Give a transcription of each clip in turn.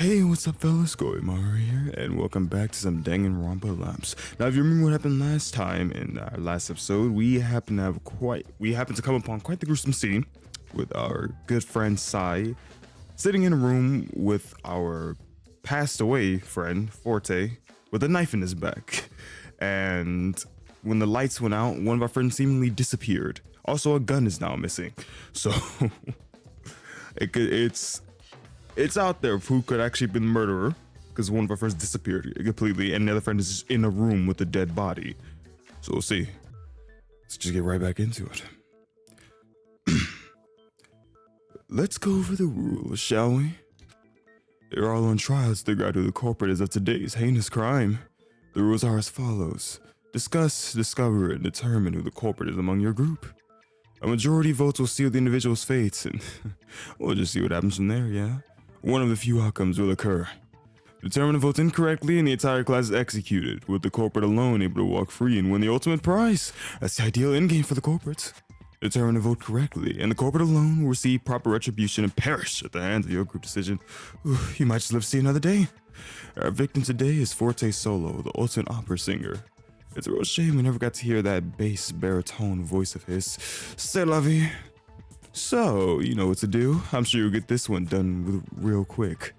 Hey, what's up, fellas? Goimara here, and welcome back to some Danganronpa Lapse. Now, if you remember what happened last time in our last episode, we happened to come upon quite the gruesome scene with our good friend Sai sitting in a room with our passed away friend Forte with a knife in his back. And when the lights went out, one of our friends seemingly disappeared. Also, a gun is now missing. So it's out there of who could actually be the murderer, because one of our friends disappeared completely, and the other friend is just in a room with a dead body. So we'll see. Let's just get right back into it. Let's go over the rules, shall we? They're all on trial to figure out who the culprit is of today's heinous crime. The rules are as follows. Discuss, discover, and determine who the culprit is among your group. A majority votes will seal the individual's fates, and we'll just see what happens from there, yeah? One of the few outcomes will occur. Determine the votes incorrectly and the entire class is executed, with the culprit alone able to walk free and win the ultimate prize. That's the ideal endgame for the culprits. Determine the vote correctly, and the culprit alone will receive proper retribution and perish at the hands of your group decision. You might just live to see another day. Our victim today is Forte Solo, the ultimate opera singer. It's a real shame we never got to hear that bass baritone voice of his. C'est la vie. So, you know what to do. I'm sure you'll get this one done real quick.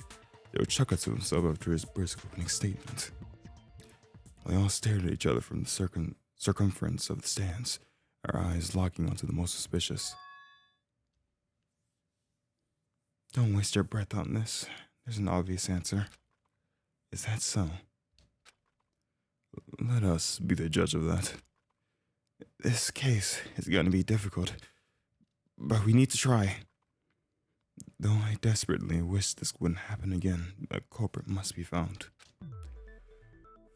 They'll chuckle to himself after his brisk opening statement. We all stared at each other from the circumference of the stands, our eyes locking onto the most suspicious. Don't waste your breath on this. There's an obvious answer. Is that so? Let us be the judge of that. This case is going to be difficult, but we need to try. Though I desperately wish this wouldn't happen again, a culprit must be found.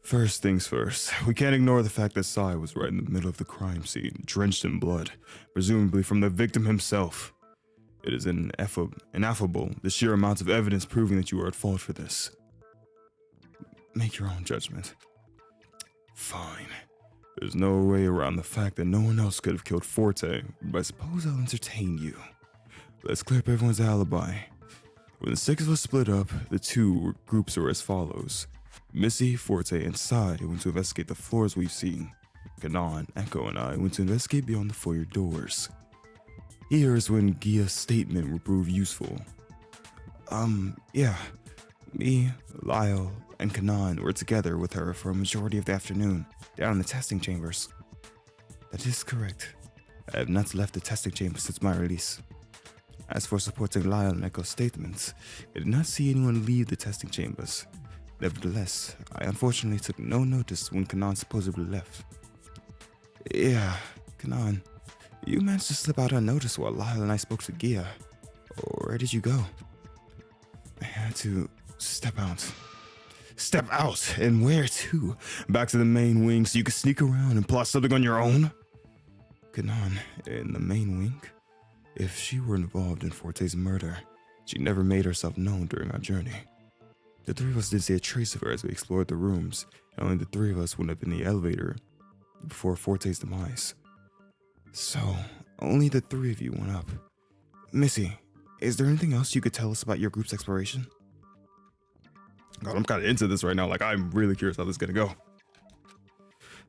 First things first, we can't ignore the fact that Sai was right in the middle of the crime scene, drenched in blood, presumably from the victim himself. It is ineffable, the sheer amount of evidence proving that you are at fault for this. Make your own judgment. Fine. There's no way around the fact that no one else could have killed Forte, but I suppose I'll entertain you. Let's clear up everyone's alibi. When the six of us split up, the two groups were as follows. Missy, Forte, and Sai went to investigate the floors we've seen. Kanan, Echo, and I went to investigate beyond the foyer doors. Here is when Gia's statement will prove useful. Yeah. Me, Lyle, and Kanan were together with her for a majority of the afternoon, down in the testing chambers. That is correct. I have not left the testing chamber since my release. As for supporting Lyle and Echo's statements, I did not see anyone leave the testing chambers. Nevertheless, I unfortunately took no notice when Kanan supposedly left. Yeah, Kanan, you managed to slip out unnoticed while Lyle and I spoke to Gia. Where did you go? I had to step out. Step out? And where to? Back to the main wing so you could sneak around and plot something on your own? Kanan, in the main wing? If she were involved in Forte's murder, she never made herself known during our journey. The three of us didn't see a trace of her as we explored the rooms, and only the three of us would have been in the elevator before Forte's demise. So, only the three of you went up. Missy, is there anything else you could tell us about your group's exploration? God, I'm kind of into this right now. Like, I'm really curious how this is going to go.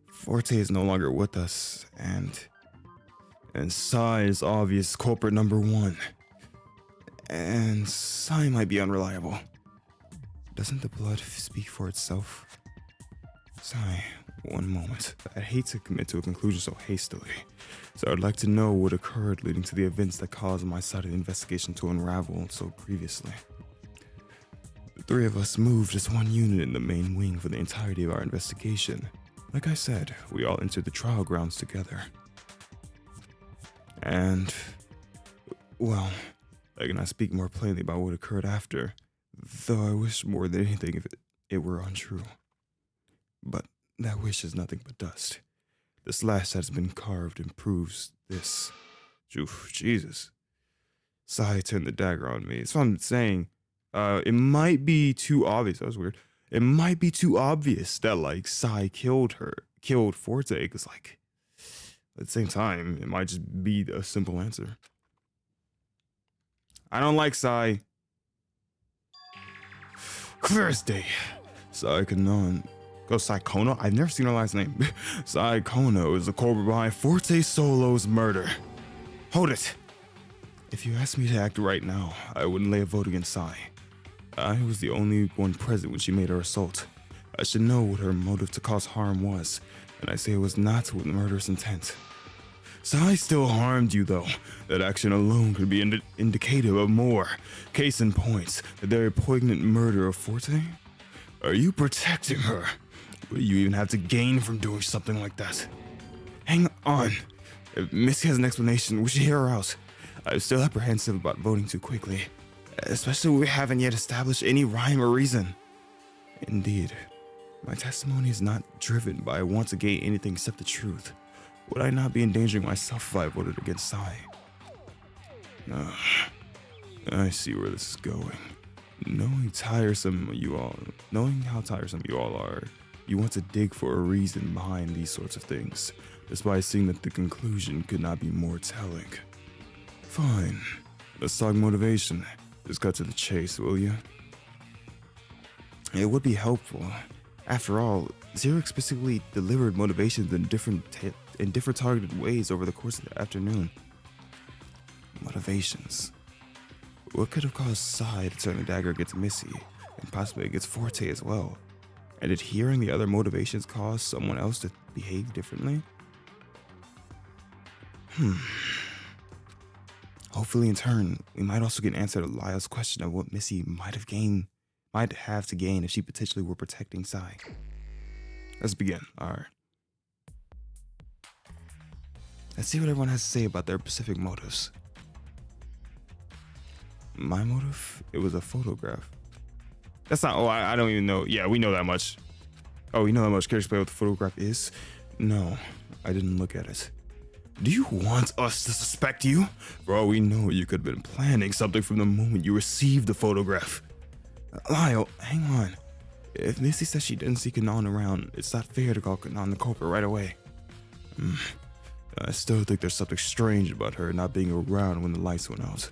Forte is no longer with us, and Sai is obvious culprit number one. And Sai might be unreliable. Doesn't the blood speak for itself? Sai, one moment. I hate to commit to a conclusion so hastily, so I'd like to know what occurred leading to the events that caused my side of the investigation to unravel so previously. The three of us moved as one unit in the main wing for the entirety of our investigation. Like I said, we all entered the trial grounds together. And, well, I cannot speak more plainly about what occurred after, though I wish more than anything if it were untrue. But that wish is nothing but dust. The slash that has been carved and proves this. Oof, Jesus. Sai turned the dagger on me. That's what I'm saying. It might be too obvious. That was weird. It might be too obvious that, like, Sai killed Forte, because, like, at the same time, it might just be a simple answer. I don't like Sai. clear as day. Saikono. Go Saikono? I've never seen her last name. Saikono is the culprit behind Forte Solo's murder. Hold it. If you asked me to act right now, I wouldn't lay a vote against Sai. I was the only one present when she made her assault. I should know what her motive to cause harm was, and I say it was not with murderous intent. Sai still harmed you, though. That action alone could be indicative of more. Case in point, the very poignant murder of Forte? Are you protecting her? What do you even have to gain from doing something like that? Hang on. If Missy has an explanation, we should hear her out. I'm still apprehensive about voting too quickly, especially when we haven't yet established any rhyme or reason. Indeed, my testimony is not driven by a want to gain anything except the truth. Would I not be endangering myself if I voted against Sai? I see where this is going. Knowing how tiresome you all are, you want to dig for a reason behind these sorts of things, despite seeing that the conclusion could not be more telling. Fine, let's talk motivation. Just cut to the chase, will you? It would be helpful. After all, Zero explicitly delivered motivations in different targeted ways over the course of the afternoon. Motivations. What could have caused Sai to turn the dagger against Missy, and possibly against Forte as well? And did hearing the other motivations cause someone else to behave differently? Hopefully in turn, we might also get an answer to Lyle's question of what Missy might have to gain if she potentially were protecting Sai. Let's begin. Alright. Let's see what everyone has to say about their specific motives. My motive? It was a photograph. That's not, I don't even know. Yeah, we know that much. Oh, you know that much. Care to explain what the photograph is? No, I didn't look at it. Do you want us to suspect you? For all we know, you could have been planning something from the moment you received the photograph. Lyle, hang on. If Missy says she didn't see Kanan around, it's not fair to call Kanan the culprit right away. I still think there's something strange about her not being around when the lights went out.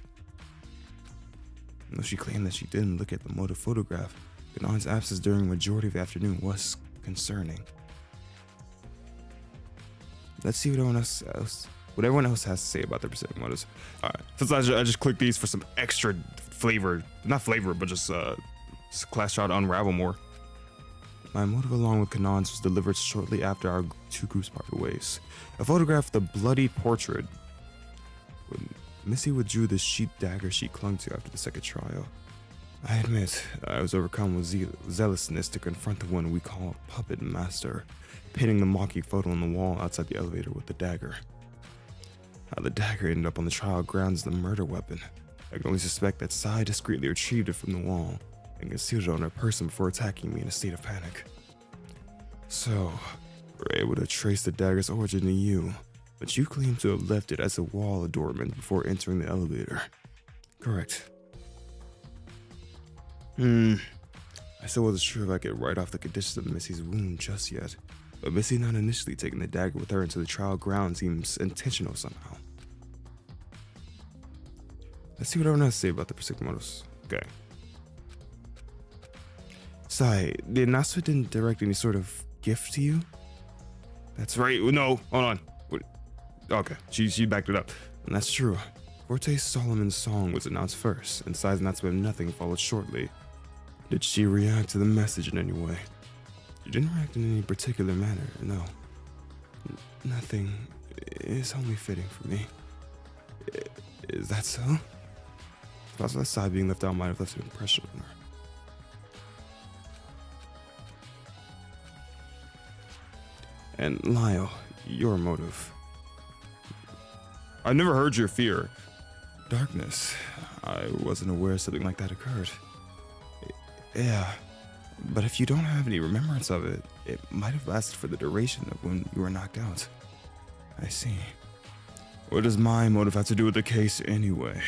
Though she claimed that she didn't look at the motive photograph, Kanan's absence during the majority of the afternoon was concerning. Let's see what everyone else has to say about their specific motives. Alright, since I just clicked these for some extra flavor, not flavor, but just class shot to unravel more. My motive along with Kanan's was delivered shortly after our two groups parted ways. A photograph of the bloody portrait. When Missy withdrew the sheath dagger she clung to after the second trial. I admit, I was overcome with zealousness to confront the one we call Puppet Master, pinning the mocking photo on the wall outside the elevator with the dagger. How the dagger ended up on the trial grounds as the murder weapon. I can only suspect that Sai discreetly retrieved it from the wall and concealed it on her person before attacking me in a state of panic. So, we're able to trace the dagger's origin to you, but you claim to have left it as a wall adornment before entering the elevator. Correct. I still wasn't sure if I could write off the conditions of Missy's wound just yet, but Missy not initially taking the dagger with her into the trial ground seems intentional somehow. Let's see what everyone has to say about the specific motives. Okay. Sai, the Nasra didn't direct any sort of gift to you? That's right. No, hold on. Okay, she backed it up. And that's true. Forte Solomon's song was announced first, and Sai's announcement of nothing followed shortly. Did she react to the message in any way? She didn't react in any particular manner, no. Nothing is only fitting for me. Is that so? It's possible that Sai being left out might have left an impression on her. And Lyle, your motive. I never heard your fear. Darkness. I wasn't aware something like that occurred. Yeah, but if you don't have any remembrance of it, it might have lasted for the duration of when you were knocked out. I see. What does my motive have to do with the case anyway?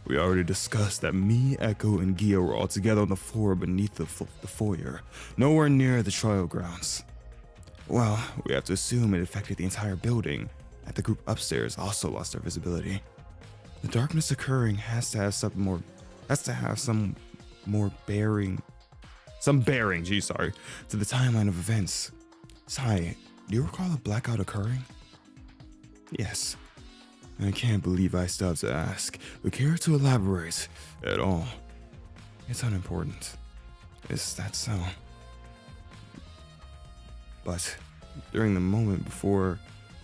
We already discussed that me, Echo, and Gia were all together on the floor beneath the foyer, nowhere near the trial grounds. Well, we have to assume it affected the entire building, and the group upstairs also lost their visibility. The darkness occurring has to have some more bearing to the timeline of events. Sai, do you recall a blackout occurring? Yes. I can't believe I still have to ask, but care to elaborate at all? It's unimportant. Is that so? But during the moment before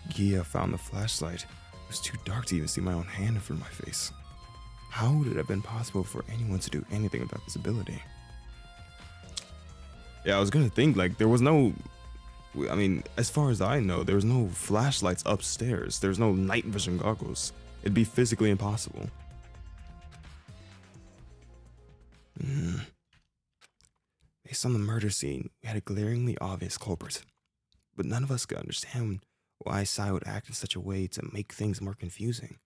Gia found the flashlight, it was too dark to even see my own hand in front of my face. How would it have been possible for anyone to do anything without this ability? Yeah, I was gonna think, like, there was no... I mean, as far as I know, there was no flashlights upstairs. There's no night vision goggles. It'd be physically impossible. Based on the murder scene, we had a glaringly obvious culprit. But none of us could understand why Sai would act in such a way to make things more confusing.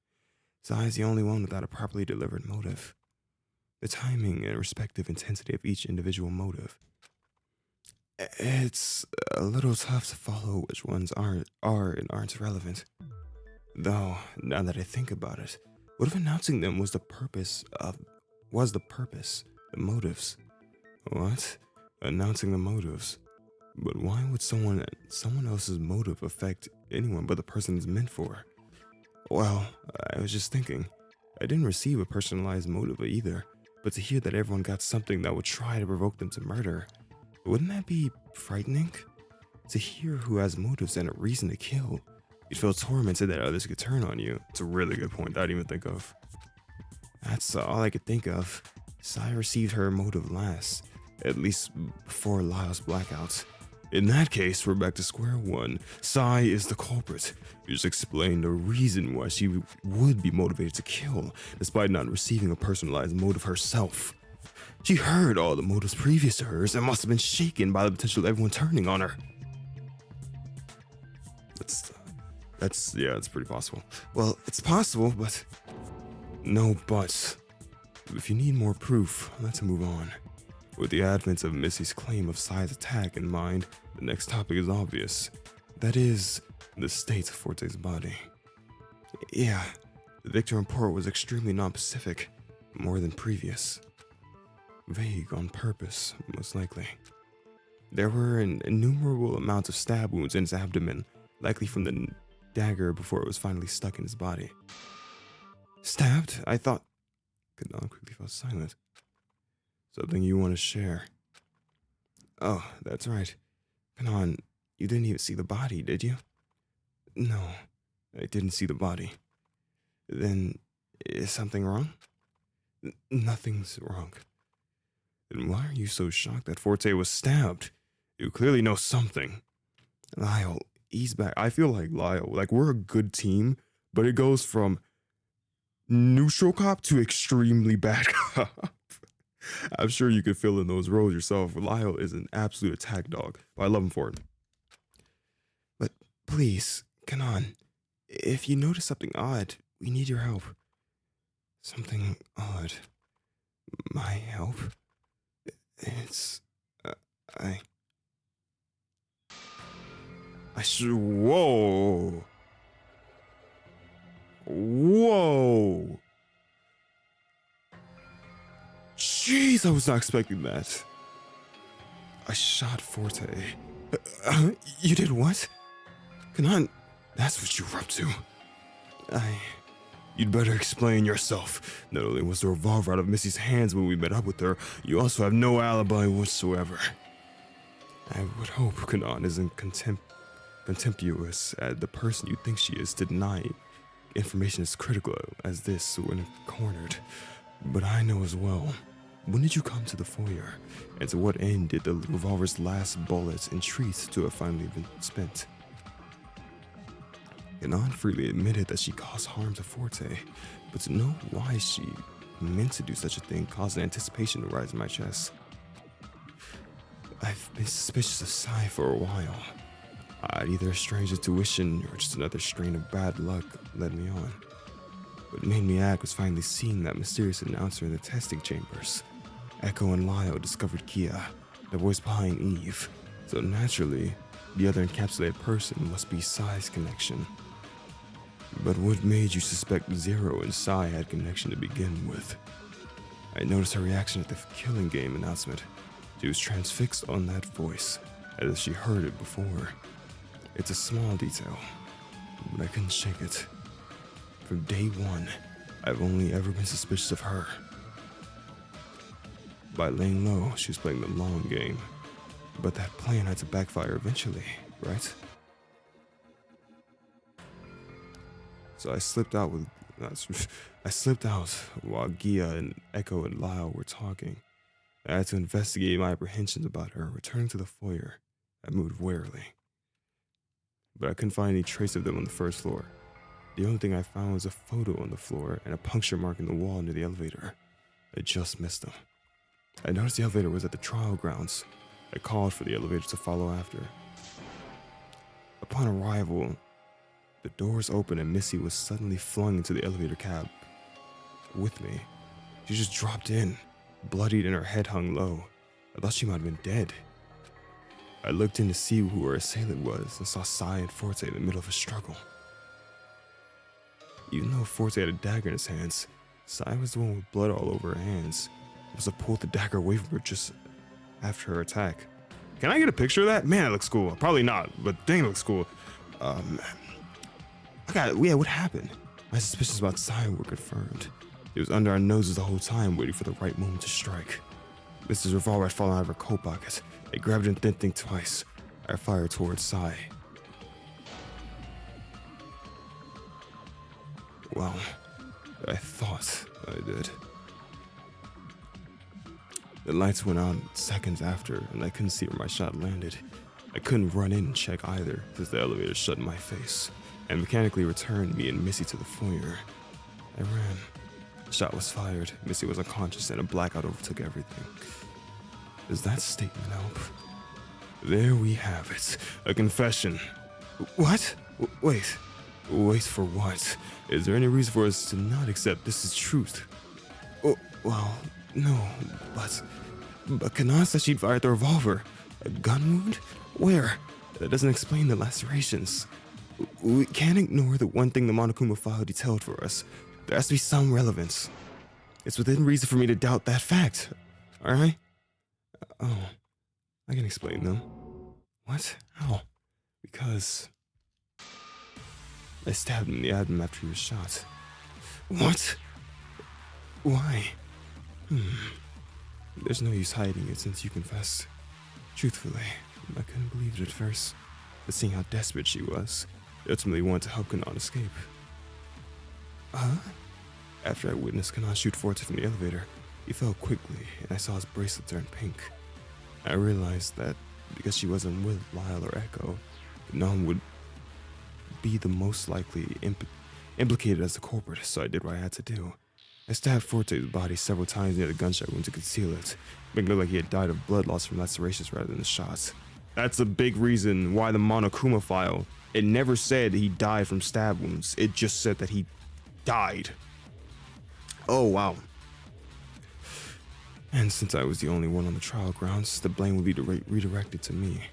Sai is the only one without a properly delivered motive. The timing and respective intensity of each individual motive. It's a little tough to follow which ones are and aren't relevant. Though, now that I think about it, what if announcing them was the purpose, the motives? What? Announcing the motives? But why would someone else's motive affect anyone but the person it's meant for? Well, I was just thinking, I didn't receive a personalized motive either, but to hear that everyone got something that would try to provoke them to murder, wouldn't that be frightening? To hear who has motives and a reason to kill, you'd feel tormented that others could turn on you. It's a really good point I didn't even think of. That's all I could think of. Sai received her motive last, at least before Lyle's blackout. In that case, we're back to square one. Sai is the culprit. You just explained the reason why she would be motivated to kill, despite not receiving a personalized motive herself. She heard all the motives previous to hers and must have been shaken by the potential of everyone turning on her. That's pretty possible. Well, it's possible, but... No buts. If you need more proof, let's move on. With the advent of Missy's claim of Sai's attack in mind, the next topic is obvious. That is, the state of Forte's body. Yeah, the victim report was extremely non-specific, more than previous. Vague on purpose, most likely. There were an innumerable amount of stab wounds in his abdomen, likely from the dagger before it was finally stuck in his body. Stabbed? I thought... Kanan quickly fell silent. Something you want to share? Oh, that's right. Kanan, you didn't even see the body, did you? No, I didn't see the body. Then, is something wrong? Nothing's wrong. Then why are you so shocked that Forte was stabbed? You clearly know something. Lyle, he's back. I feel like Lyle, we're a good team, but it goes from neutral cop to extremely bad cop. I'm sure you could fill in those roles yourself. Lyle is an absolute attack dog, but I love him for it. But please, Kanan, if you notice something odd, we need your help. Something odd. My help? It's... Whoa! Whoa! Jeez, I was not expecting that. I shot Forte. You did what? Kanan, that's what you were up to. You'd better explain yourself. Not only was the revolver out of Missy's hands when we met up with her, you also have no alibi whatsoever. I would hope Kanan isn't contemptuous at the person you think she is to deny information as critical as this when cornered. But I know as well. When did you come to the foyer? And to what end did the revolver's last bullets entreat to have finally been spent? Kanan freely admitted that she caused harm to Forte, but to know why she meant to do such a thing caused an anticipation to rise in my chest. I've been suspicious of Sai for a while. I'd either a strange intuition or just another strain of bad luck led me on. What made me act was finally seeing that mysterious announcer in the testing chambers. Echo and Lyle discovered Kia, the voice behind Eve, so naturally, the other encapsulated person must be Sai's connection. But what made you suspect Zero and Sai had connection to begin with? I noticed her reaction at the Killing Game announcement. She was transfixed on that voice, as if she heard it before. It's a small detail, but I couldn't shake it. From day one, I've only ever been suspicious of her. By laying low, she was playing the long game. But that plan had to backfire eventually, right? So I slipped out while Gia and Echo and Lyle were talking. I had to investigate my apprehensions about her. Returning to the foyer, I moved warily. But I couldn't find any trace of them on the first floor. The only thing I found was a photo on the floor and a puncture mark in the wall near the elevator. I just missed them. I noticed the elevator was at the trial grounds. I called for the elevator to follow after. Upon arrival, the doors opened and Missy was suddenly flung into the elevator cab with me. She just dropped in, bloodied and her head hung low. I thought she might have been dead. I looked in to see who her assailant was and saw Sai and Forte in the middle of a struggle. Even though Forte had a dagger in his hands, Sai was the one with blood all over her hands. I must have pulled the dagger away from her just after her attack. Can I get a picture of that? Man, it looks cool. Probably not, but dang, it looks cool. What happened? My suspicions about Sai were confirmed. It was under our noses the whole time, waiting for the right moment to strike. Mrs. Revolver had fallen out of her coat pocket. I grabbed it and didn't think twice. I fired towards Sai. Well, I thought I did. The lights went on seconds after, and I couldn't see where my shot landed. I couldn't run in and check either, since the elevator shut in my face, and mechanically returned me and Missy to the foyer. I ran. The shot was fired. Missy was unconscious, and a blackout overtook everything. Does that statement help? There we have it. A confession. What? Wait for what? Is there any reason for us to not accept this as truth? Oh, well, no, but Kanan said she'd fired the revolver. A gun wound? Where? That doesn't explain the lacerations. We can't ignore the one thing the Monokuma file detailed for us. There has to be some relevance. It's within reason for me to doubt that fact. Alright? Oh, I can explain them. What? How? Because I stabbed him in the abdomen after he was shot. What? Why? There's no use hiding it since you confessed. Truthfully, I couldn't believe it at first, but seeing how desperate she was, I ultimately wanted to help Kanan escape. After I witnessed Kanan shoot Forte from the elevator, he fell quickly, and I saw his bracelet turn pink. I realized that because she wasn't with Lyle or Echo, Kanan would be the most likely implicated as the culprit, so I did what I had to do. I stabbed Forte's body several times near the gunshot wound to conceal it, making it look like he had died of blood loss from lacerations rather than the shots. That's a big reason why the Monokuma file, it never said he died from stab wounds, it just said that he died. Oh wow. And since I was the only one on the trial grounds, the blame would be redirected to me.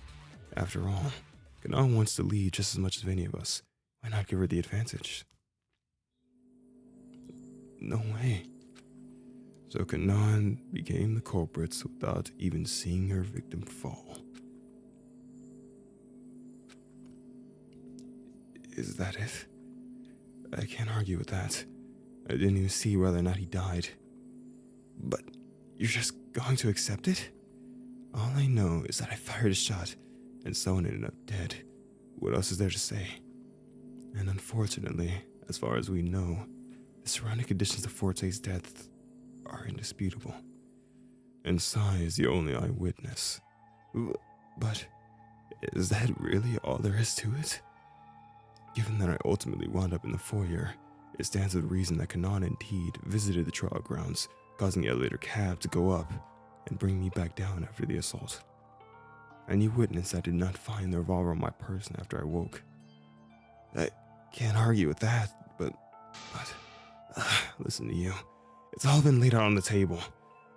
After all, Kanan wants to leave just as much as any of us. Why not give her the advantage? No way. So Kanan became the culprits without even seeing her victim fall. Is that it? I can't argue with that. I didn't even see whether or not he died. But you're just going to accept it? All I know is that I fired a shot and someone ended up dead. What else is there to say? And unfortunately, as far as we know, the surrounding conditions of Forte's death are indisputable. And Sai is the only eyewitness. But is that really all there is to it? Given that I ultimately wound up in the foyer, it stands to reason that Kanan indeed visited the trial grounds, causing the elevator cab to go up and bring me back down after the assault. Any witness that did not find the revolver on my person after I woke. I can't argue with that, but listen to you. It's all been laid out on the table.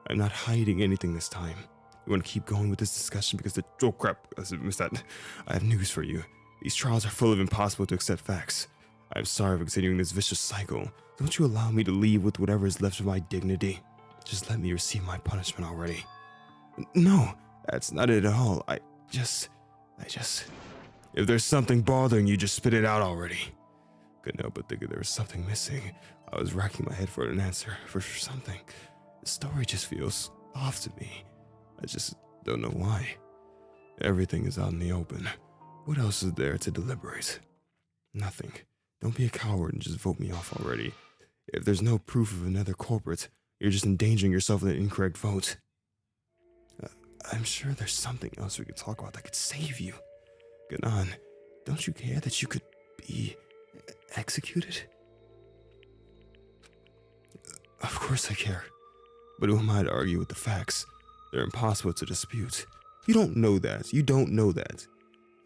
I'm not hiding anything this time. You want to keep going with this discussion because oh crap, I missed that. I have news for you. These trials are full of impossible to accept facts. I'm sorry for continuing this vicious cycle. Don't you allow me to leave with whatever is left of my dignity. Just let me receive my punishment already. No, That's not it at all. I just... If there's something bothering you, just spit it out already. Couldn't help but think there was something missing. I was racking my head for an answer, for something. The story just feels off to me. I just don't know why. Everything is out in the open. What else is there to deliberate? Nothing. Don't be a coward and just vote me off already. If there's no proof of another culprit, you're just endangering yourself with an incorrect vote. I'm sure there's something else we could talk about that could save you. Ganon, don't you care that you could be executed? Of course I care. But who am I to argue with the facts? They're impossible to dispute. You don't know that. You don't know that.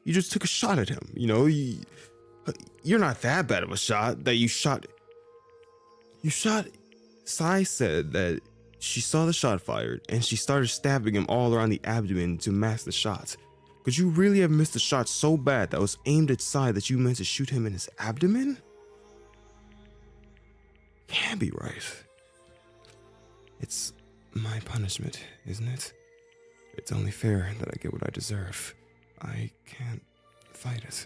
You just took a shot at him. You know, you're not that bad of a shot that you shot. Sai said that she saw the shot fired and she started stabbing him all around the abdomen to mask the shot. Could you really have missed a shot so bad that was aimed at Sai that you meant to shoot him in his abdomen? Can't be right. It's my punishment, isn't it? It's only fair that I get what I deserve. I can't fight it.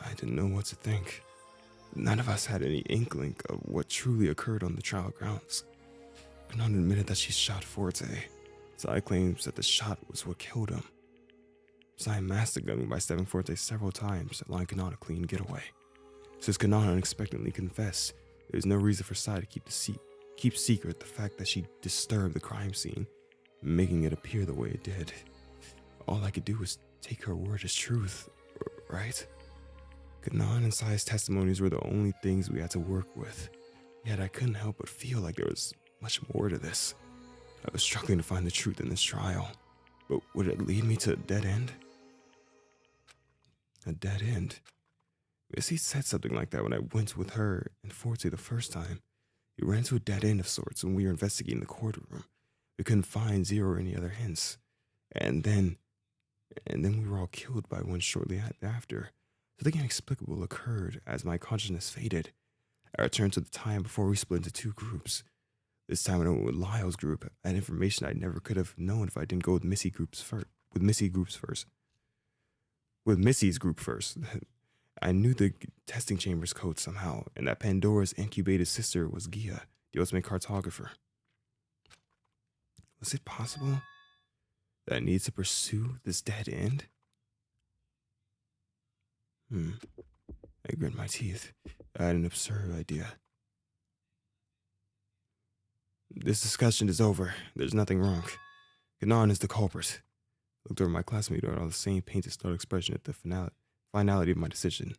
I didn't know what to think. None of us had any inkling of what truly occurred on the trial grounds. Ganon admitted that she shot Forte. Sai claims that the shot was what killed him. Sai masked the gun by stabbing Forte several times, allowing Ganon a clean getaway. Since Ganon unexpectedly confessed, there was no reason for Sai to keep secret the fact that she disturbed the crime scene, making it appear the way it did. All I could do was take her word as truth, right? Ganon and Sai's testimonies were the only things we had to work with, yet I couldn't help but feel like there was much more to this. I was struggling to find the truth in this trial, but would it lead me to a dead end? A dead end? Missy said something like that when I went with her and Forte the first time. We ran to a dead end of sorts when we were investigating the courtroom. We couldn't find Zero or any other hints. And then we were all killed by one shortly after. Something inexplicable occurred as my consciousness faded. I returned to the time before we split into two groups. This time I went with Lyle's group. I had information I never could have known if I didn't go with Missy's group first. I knew the testing chamber's code somehow, and that Pandora's incubated sister was Gia, the ultimate cartographer. Was it possible that I needed to pursue this dead end? I grit my teeth. I had an absurd idea. This discussion is over. There's nothing wrong. Ganon is the culprit. I looked over my classmate who had all the same painted startled expression at the finality of my decision.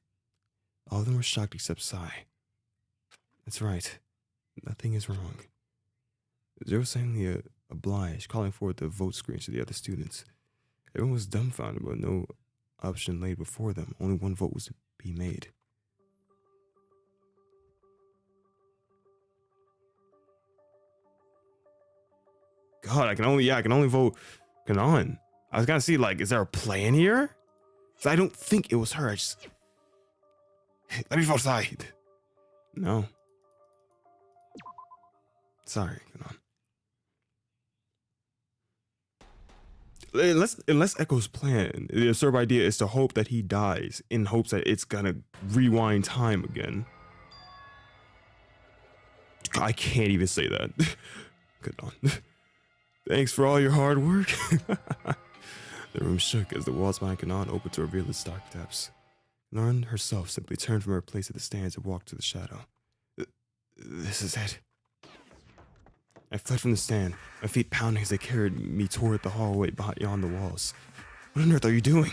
All of them were shocked except Sai. That's right. Nothing is wrong. Zero was suddenly obliged, calling forward the vote screens to the other students. Everyone was dumbfounded, but no option laid before them. Only one vote was to be made. God, I can only vote Ganon. I was gonna see, like, is there a plan here? I don't think it was her. Let me vote side. No. Sorry, Ganon. Unless Echo's plan, the absurd idea is to hope that he dies in hopes that it's gonna rewind time again. I can't even say that. Ganon. Thanks for all your hard work. The room shook as the walls behind Ganon opened to reveal its dark depths. Ganon herself simply turned from her place at the stands and walked to the shadow. This is it. I fled from the stand, my feet pounding as they carried me toward the hallway beyond the walls. What on earth are you doing?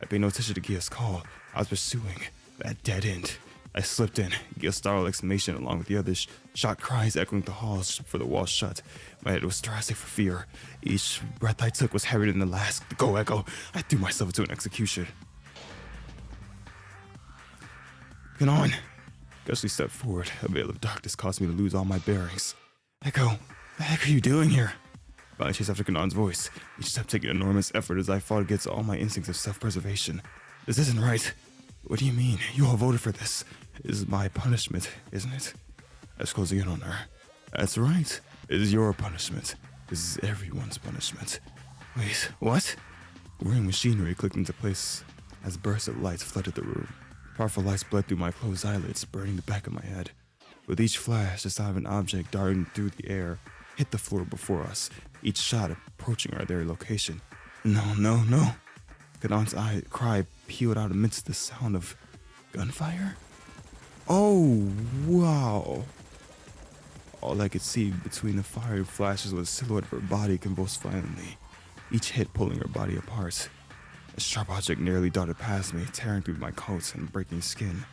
I paid no attention to Gia's call. I was pursuing that dead end. I slipped in, Gia's startled exclamation along with the others' shocked cries echoing the halls for the walls shut. My head was thoracic for fear. Each breath I took was heavier than the last. Go, Echo! I threw myself into an execution. Ganon! Ghostly stepped forward. A veil of darkness caused me to lose all my bearings. Echo, what the heck are you doing here? I chased after Ganon's voice, each step taking enormous effort as I fought against all my instincts of self-preservation. This isn't right. What do you mean? You all voted for this. This is my punishment, isn't it? I was closing in on her. That's right. It is your punishment. This is everyone's punishment. Wait, what? Whirring machinery clicked into place as bursts of lights flooded the room. Powerful lights bled through my closed eyelids, burning the back of my head. With each flash, the sound of an object darting through the air hit the floor before us, each shot approaching our very location. No, no, no. Kanan's cry pealed out amidst the sound of gunfire? Oh, wow. All I could see between the fiery flashes was a silhouette of her body convulsed violently, each hit pulling her body apart. A sharp object nearly darted past me, tearing through my coat and breaking skin.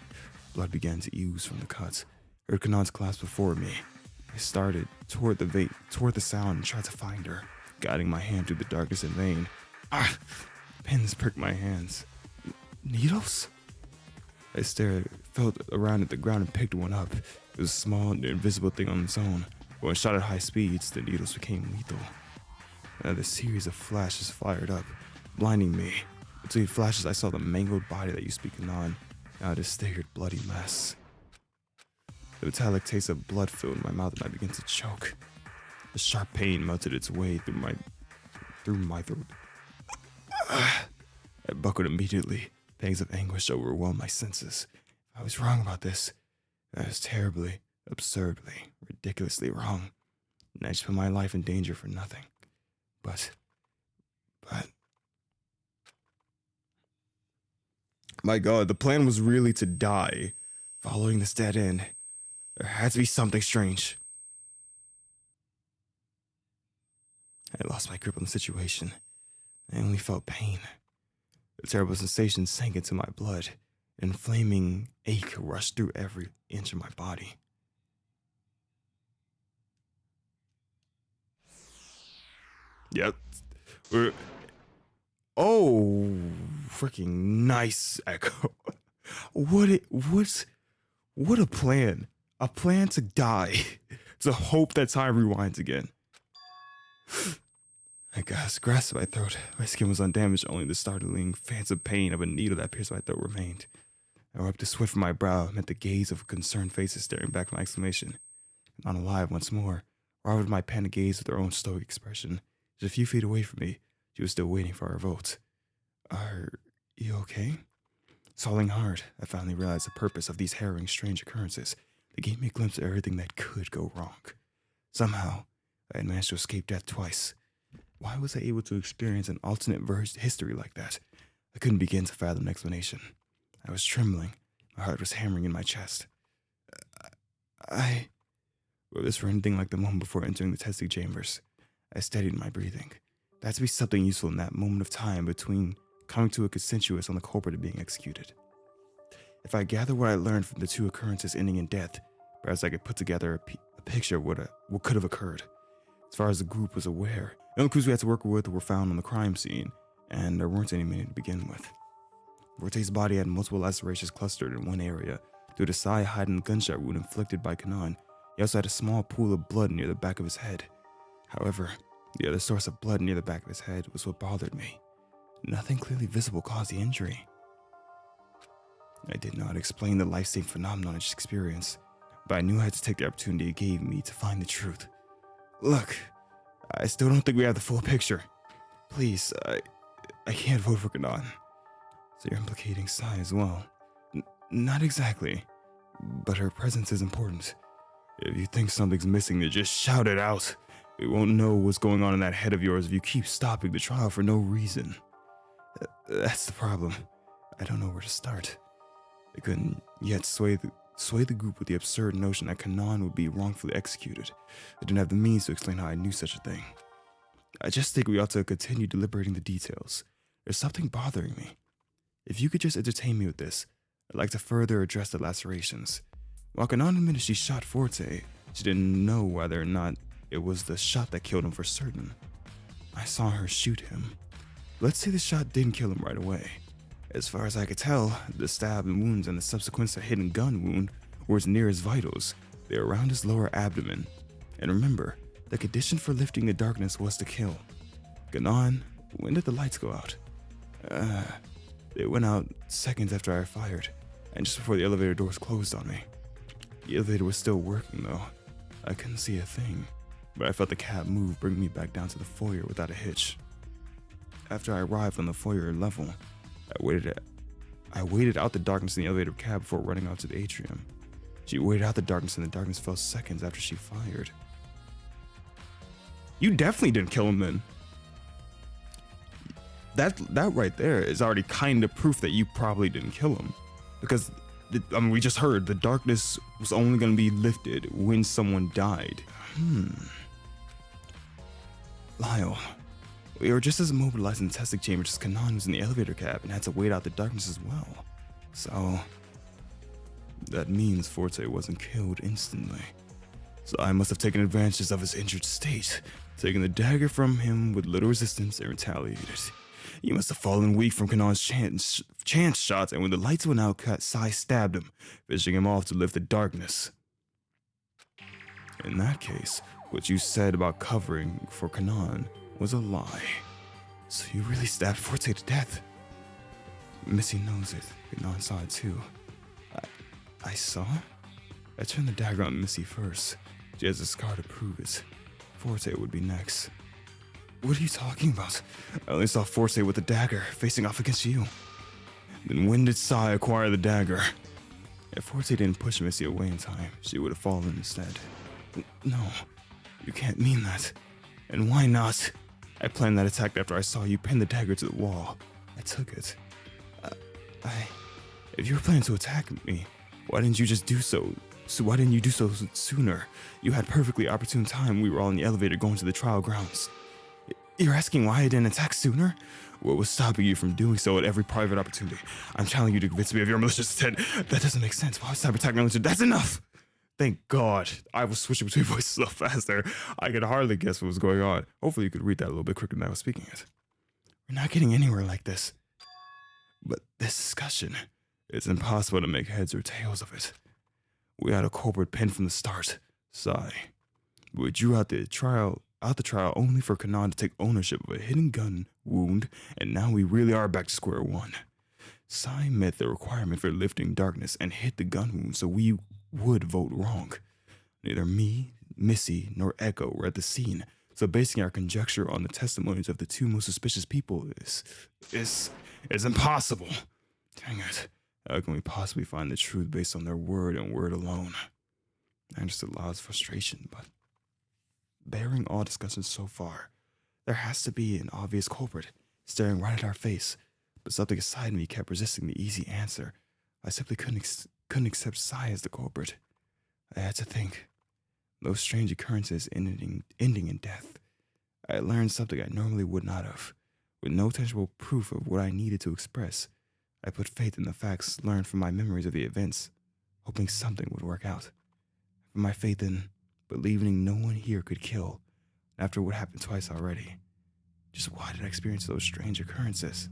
Blood began to ooze from the cut. I heard Kanan's collapse before me. I started toward the sound and tried to find her, guiding my hand through the darkness in vain. Ah! Pins pricked my hands. Needles? I stared, felt around at the ground and picked one up. It was a small and invisible thing on its own, but when shot at high speeds, the needles became lethal. Another series of flashes fired up, blinding me. Between flashes, I saw the mangled body that used to be Kanan, now a disfigured, bloody mess. The metallic taste of blood filled my mouth and I began to choke. A sharp pain melted its way through my throat. I buckled immediately. Pangs of anguish overwhelmed my senses. If I was wrong about this, I was terribly, absurdly, ridiculously wrong. And I just put my life in danger for nothing. But... My God, the plan was really to die. Following this dead end, there had to be something strange. I lost my grip on the situation. I only felt pain. The terrible sensation sank into my blood. An inflaming ache rushed through every inch of my body. Yep. Oh, freaking nice echo. What a plan. A plan to die. To hope that time rewinds again. I grasped my throat. My skin was undamaged, only the startling phantom pain of a needle that pierced my throat remained. I wiped the sweat from my brow and met the gaze of concerned faces staring back at my exclamation. I'm not alive once more. Robert my panic gaze with her own stoic expression. Just a few feet away from me, she was still waiting for our vote. Are you okay? Swallowing hard, I finally realized the purpose of these harrowing, strange occurrences. They gave me a glimpse of everything that could go wrong. Somehow, I had managed to escape death twice. Why was I able to experience an alternate history like that? I couldn't begin to fathom an explanation. I was trembling. My heart was hammering in my chest. Will this were anything like the moment before entering the testing chambers. I steadied my breathing. There had to be something useful in that moment of time between coming to a consensus on the culprit and being executed. If I gather what I learned from the two occurrences ending in death, perhaps I could put together a picture of what could have occurred. As far as the group was aware, the only clues we had to work with were found on the crime scene, and there weren't any many to begin with. Vorte's body had multiple lacerations clustered in one area, due to Sai hiding the gunshot wound inflicted by Kanan. He also had a small pool of blood near the back of his head. However, the other source of blood near the back of his head was what bothered me. Nothing clearly visible caused the injury. I did not explain the life-saving phenomenon I just experienced, but I knew I had to take the opportunity it gave me to find the truth. Look, I still don't think we have the full picture. Please, I can't vote for Kanan. So you're implicating Sai as well. Not exactly, but her presence is important. If you think something's missing, then just shout it out. We won't know what's going on in that head of yours if you keep stopping the trial for no reason. That's the problem. I don't know where to start. I couldn't yet sway the group with the absurd notion that Kanan would be wrongfully executed. I didn't have the means to explain how I knew such a thing. I just think we ought to continue deliberating the details. There's something bothering me. If you could just entertain me with this, I'd like to further address the lacerations. While Kanan admitted she shot Forte, she didn't know whether or not it was the shot that killed him for certain. I saw her shoot him. Let's say the shot didn't kill him right away. As far as I could tell, the stab and wounds and the subsequent hidden gun wound were as near his vitals. They were around his lower abdomen. And remember, the condition for lifting the darkness was to kill. Kanan, when did the lights go out? They went out seconds after I fired, and just before the elevator doors closed on me. The elevator was still working though. I couldn't see a thing, but I felt the cab move, bringing me back down to the foyer without a hitch. After I arrived on the foyer level, I waited out the darkness in the elevator cab before running out to the atrium. She waited out the darkness, and the darkness fell seconds after she fired. You definitely didn't kill him then. That right there is already kind of proof that you probably didn't kill him. Because, we just heard the darkness was only going to be lifted when someone died. Lyle, we were just as immobilized in the testing chamber as Kanan was in the elevator cab and had to wait out the darkness as well. So, that means Forte wasn't killed instantly. So I must have taken advantage of his injured state, taken the dagger from him with little resistance and retaliated. He must have fallen weak from Kanan's chance shots, and when the lights went out, Sai stabbed him, finishing him off to lift the darkness. In that case, what you said about covering for Kanan was a lie. So you really stabbed Forte to death. Missy knows it. Kanan saw it too. I saw? I turned the dagger on Missy first. She has a scar to prove it. Forte would be next. What are you talking about? I only saw Forte with the dagger, facing off against you. Then when did Sai acquire the dagger? If Forte didn't push Missy away in time, she would have fallen instead. No, you can't mean that. And why not? I planned that attack after I saw you pin the dagger to the wall. I took it. If you were planning to attack me, why didn't you just do so? So why didn't you do so sooner? You had perfectly opportune time. We were all in the elevator going to the trial grounds. You're asking why I didn't attack sooner? What was stopping you from doing so at every private opportunity? I'm challenging you to convince me of your malicious intent. That doesn't make sense. Why would sabotage malicious? That's enough! Thank God. I was switching between voices so fast there, I could hardly guess what was going on. Hopefully you could read that a little bit quicker than I was speaking it. We're not getting anywhere like this. But this discussion, it's impossible to make heads or tails of it. We had a culprit pinned from the start, Sai. We drew out the trial only for Kanan to take ownership of a hidden gun wound, and now we really are back to square one. Sai met the requirement for lifting darkness and hit the gun wound, so we would vote wrong. Neither me, Missy, nor Echo were at the scene, so basing our conjecture on the testimonies of the two most suspicious people is impossible. Dang it. How can we possibly find the truth based on their word and word alone? I understood Lyle's frustration, but bearing all discussions so far, there has to be an obvious culprit staring right at our face, but something inside me kept resisting the easy answer. I simply couldn't accept Sai as the culprit. I had to think. Those strange occurrences ending in death. I learned something I normally would not have. With no tangible proof of what I needed to express, I put faith in the facts learned from my memories of the events, hoping something would work out. For my faith in believing no one here could kill, after what happened twice already. Just why did I experience those strange occurrences?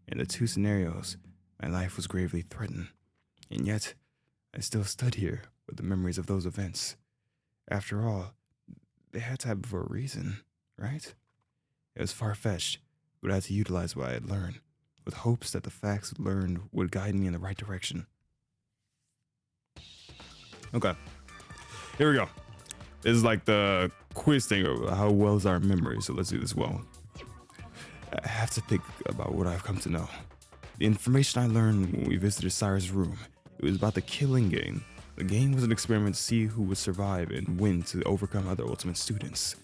In the two scenarios, my life was gravely threatened, and yet I still stood here with the memories of those events. After all, they had to happen for a reason, right? It was far-fetched, but I had to utilize what I had learned, with hopes that the facts learned would guide me in the right direction. Okay, here we go. This is like the quiz thing of how well is our memory, so let's do this well. I have to think about what I've come to know. The information I learned when we visited Cyrus' room, it was about the killing game. The game was an experiment to see who would survive and win to overcome other ultimate students.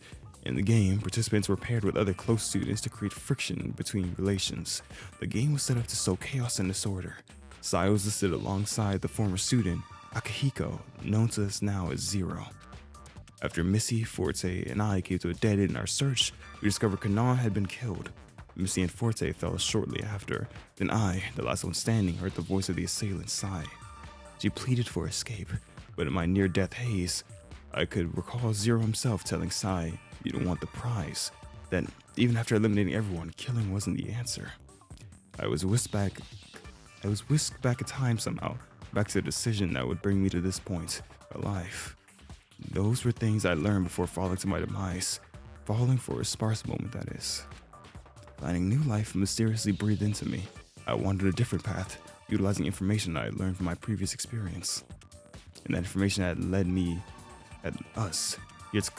In the game, participants were paired with other close students to create friction between relations. The game was set up to sow chaos and disorder. Sai was listed alongside the former student, Akihiko, known to us now as Zero. After Missy, Forte, and I came to a dead end in our search, we discovered Kanan had been killed. Missy and Forte fell shortly after. Then I, the last one standing, heard the voice of the assailant, Sai. She pleaded for escape, but in my near-death haze, I could recall Zero himself telling Sai, "You don't want the prize." That even after eliminating everyone, killing wasn't the answer. I was whisked back in time somehow, back to the decision that would bring me to this point, alive. Those were things I learned before falling to my demise. Falling for a sparse moment, that is. Finding new life mysteriously breathed into me. I wandered a different path, utilizing information I had learned from my previous experience. and that information had led us here to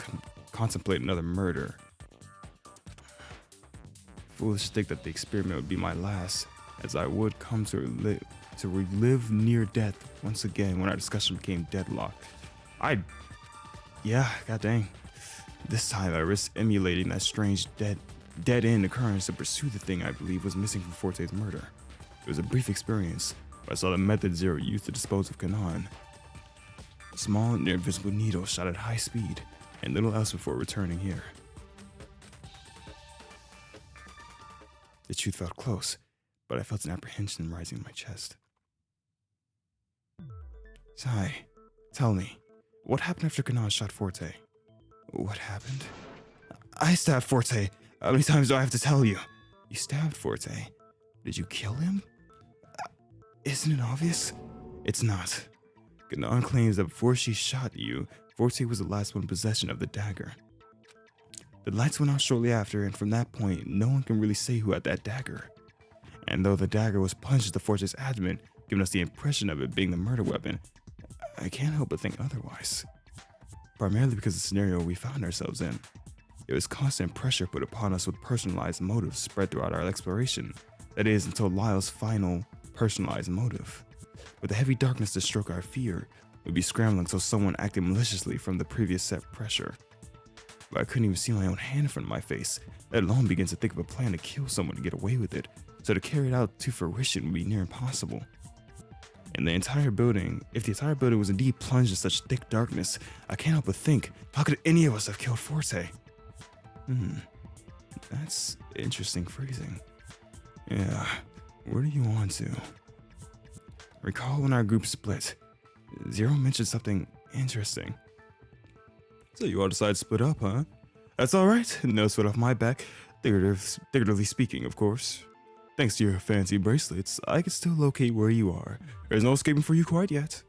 contemplate another murder. Foolish to think that the experiment would be my last, as I would come to relive near death once again when our discussion became deadlocked. Yeah, god dang. This time I risked emulating that strange dead-end occurrence to pursue the thing I believe was missing from Forte's murder. It was a brief experience, but I saw the method Zero used to dispose of Kanan. A small, near-invisible needle shot at high speed, and little else before returning here. The truth felt close, but I felt an apprehension rising in my chest. Sai, tell me, what happened after Kanan shot Forte? What happened? I stabbed Forte. How many times do I have to tell you? You stabbed Forte? Did you kill him? Isn't it obvious? It's not. Kanan claims that before she shot you, Forte was the last one in possession of the dagger. The lights went out shortly after, and from that point, no one can really say who had that dagger. And though the dagger was plunged into Forte's abdomen, giving us the impression of it being the murder weapon, I can't help but think otherwise. Primarily because of the scenario we found ourselves in. It was constant pressure put upon us with personalized motives spread throughout our exploration. That is, until Lyle's final personalized motive. With the heavy darkness to stroke our fear, we'd be scrambling so someone acted maliciously from the previous set pressure. But I couldn't even see my own hand in front of my face, let alone begin to think of a plan to kill someone to get away with it, so to carry it out to fruition would be near impossible. And if the entire building was indeed plunged in such thick darkness, I can't help but think, how could any of us have killed Forte? That's interesting phrasing. Yeah, where do you want to? Recall when our group split, Zero mentioned something interesting. So you all decided to split up, huh? That's alright, no sweat off my back, figuratively speaking, of course. Thanks to your fancy bracelets, I can still locate where you are. There's no escaping for you quite yet.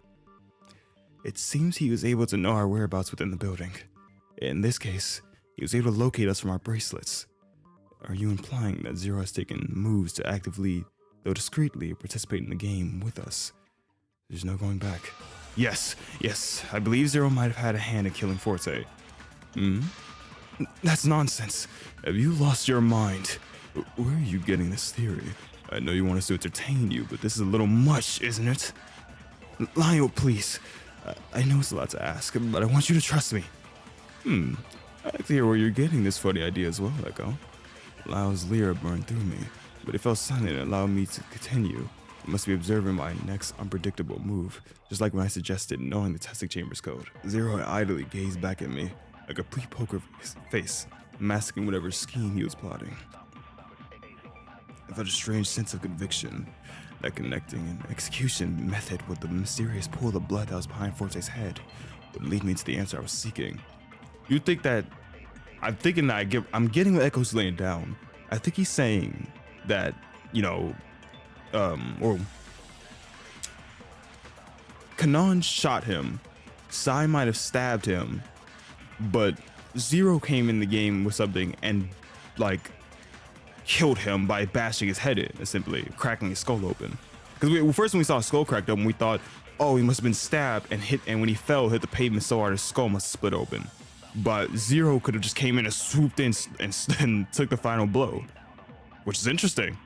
It seems he was able to know our whereabouts within the building. In this case, he was able to locate us from our bracelets. Are you implying that Zero has taken moves to actively, though discreetly, participate in the game with us? There's no going back. Yes, I believe Zero might have had a hand in killing Forte. That's nonsense. Have you lost your mind? Where are you getting this theory? I know you want us to entertain you, but this is a little much, isn't it? Lyle, please. I know it's a lot to ask, but I want you to trust me. I like to hear where you're getting this funny idea as well, Echo. Lyle's leer burned through me, but it fell silent and allowed me to continue. I must be observing my next unpredictable move, just like when I suggested knowing the testing chamber's code. Zero idly gazed back at me, a complete poker face, masking whatever scheme he was plotting. I felt a strange sense of conviction that connecting an execution method with the mysterious pool of blood that was behind Forte's head would lead me to the answer I was seeking. You think that I'm thinking that I'm getting what Echo's laying down. I think he's saying that, or Kanan shot him, Sai might have stabbed him, but Zero came in the game with something and killed him by bashing his head in, simply cracking his skull open. Because first when we saw his skull cracked open, we thought, oh, he must have been stabbed and when he fell, hit the pavement so hard his skull must have split open. But Zero could have just came in and swooped in and took the final blow, which is interesting.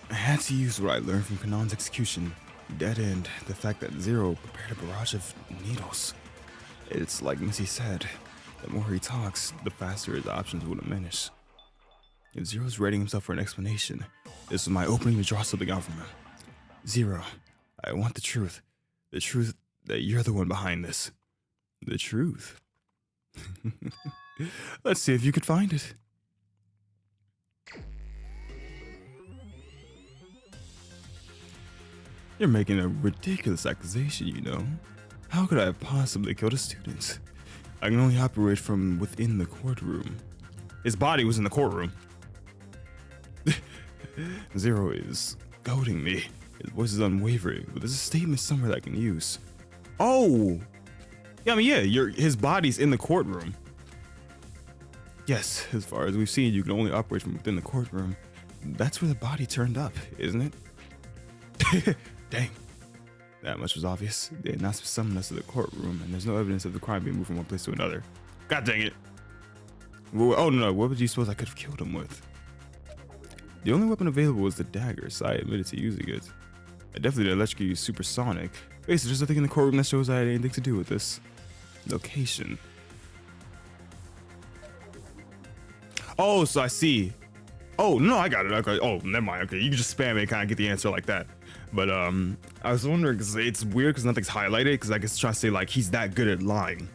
I had to use what I learned from Kanan's execution. Dead end, the fact that Zero prepared a barrage of needles. It's like Missy said, the more he talks, the faster his options will diminish. If Zero's readying himself for an explanation, this is my opening to draw something out from him. Zero, I want the truth that you're the one behind this. The truth? Let's see if you could find it. You're making a ridiculous accusation, you know. How could I have possibly killed a student? I can only operate from within the courtroom. His body was in the courtroom. Zero is goading me. His voice is unwavering, but there's a statement somewhere that I can use. Oh! Yeah, his body's in the courtroom. Yes, as far as we've seen, you can only operate from within the courtroom. That's where the body turned up, isn't it? Dang. That much was obvious. They had not summoned us to the courtroom, and there's no evidence of the crime being moved from one place to another. God dang it. Well, oh no, what would you suppose I could have killed him with? The only weapon available was the dagger, so I admitted to using it. I definitely didn't electrocute you supersonic. Basically, there's nothing in the courtroom that shows I had anything to do with this. Location. Oh, so I see. Oh, no, I got it. Okay. Oh, never mind. Okay, you can just spam it and kind of get the answer like that. But I was wondering, because it's weird because nothing's highlighted, because I guess it's trying to say, like, he's that good at lying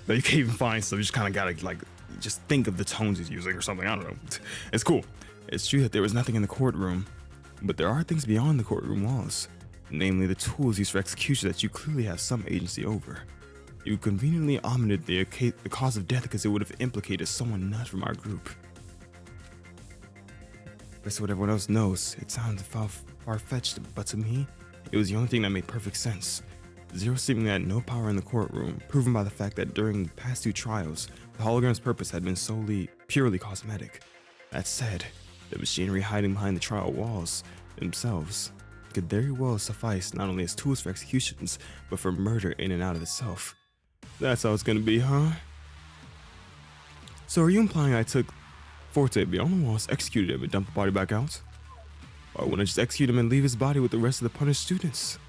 that you can't even find stuff. You just kind of gotta, like, just think of the tones he's using or something. I don't know. It's cool. It's true that there was nothing in the courtroom, but there are things beyond the courtroom walls, namely the tools used for execution that you clearly have some agency over. You conveniently omitted the cause of death because it would have implicated someone not from our group. That's what everyone else knows. It sounds far-fetched, but to me, it was the only thing that made perfect sense. Zero seemingly had no power in the courtroom, proven by the fact that during the past 2 trials, the hologram's purpose had been purely cosmetic. That said, the machinery hiding behind the trial walls themselves could very well suffice not only as tools for executions, but for murder in and out of itself. That's how it's gonna be, huh? So are you implying I took Forte beyond the walls, executed him, and dumped the body back out? Or wouldn't I just execute him and leave his body with the rest of the punished students?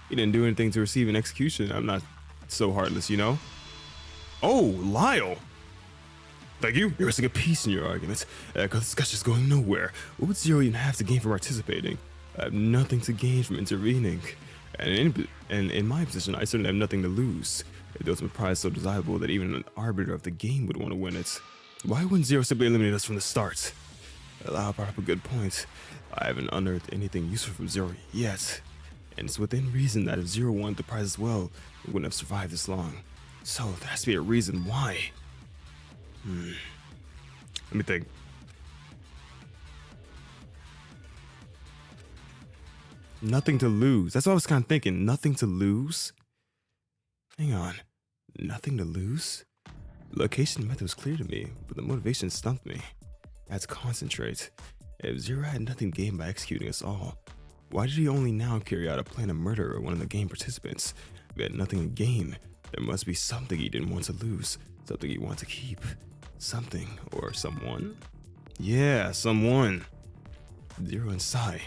He didn't do anything to receive an execution. I'm not so heartless, you know? Oh, Lyle! Thank you. You're missing a piece in your argument. This discussion's going nowhere. What would Zero even have to gain from participating? I have nothing to gain from intervening. And in my position, I certainly have nothing to lose. If the ultimate prize is so desirable that even an arbiter of the game would want to win it, why wouldn't Zero simply eliminate us from the start? Lau brought up a good point. I haven't unearthed anything useful from Zero yet. And it's within reason that if Zero wanted the prize as well, it wouldn't have survived this long. So there has to be a reason why. Let me think. Nothing to lose. That's what I was kind of thinking. Nothing to lose? Hang on. Nothing to lose? The location method was clear to me, but the motivation stumped me. I had to concentrate. If Zero had nothing gained by executing us all, why did he only now carry out a plan to murder one of the game participants? If he had nothing to gain, there must be something he didn't want to lose, something he wanted to keep. Something or someone? Yeah, someone. Zero and Sai,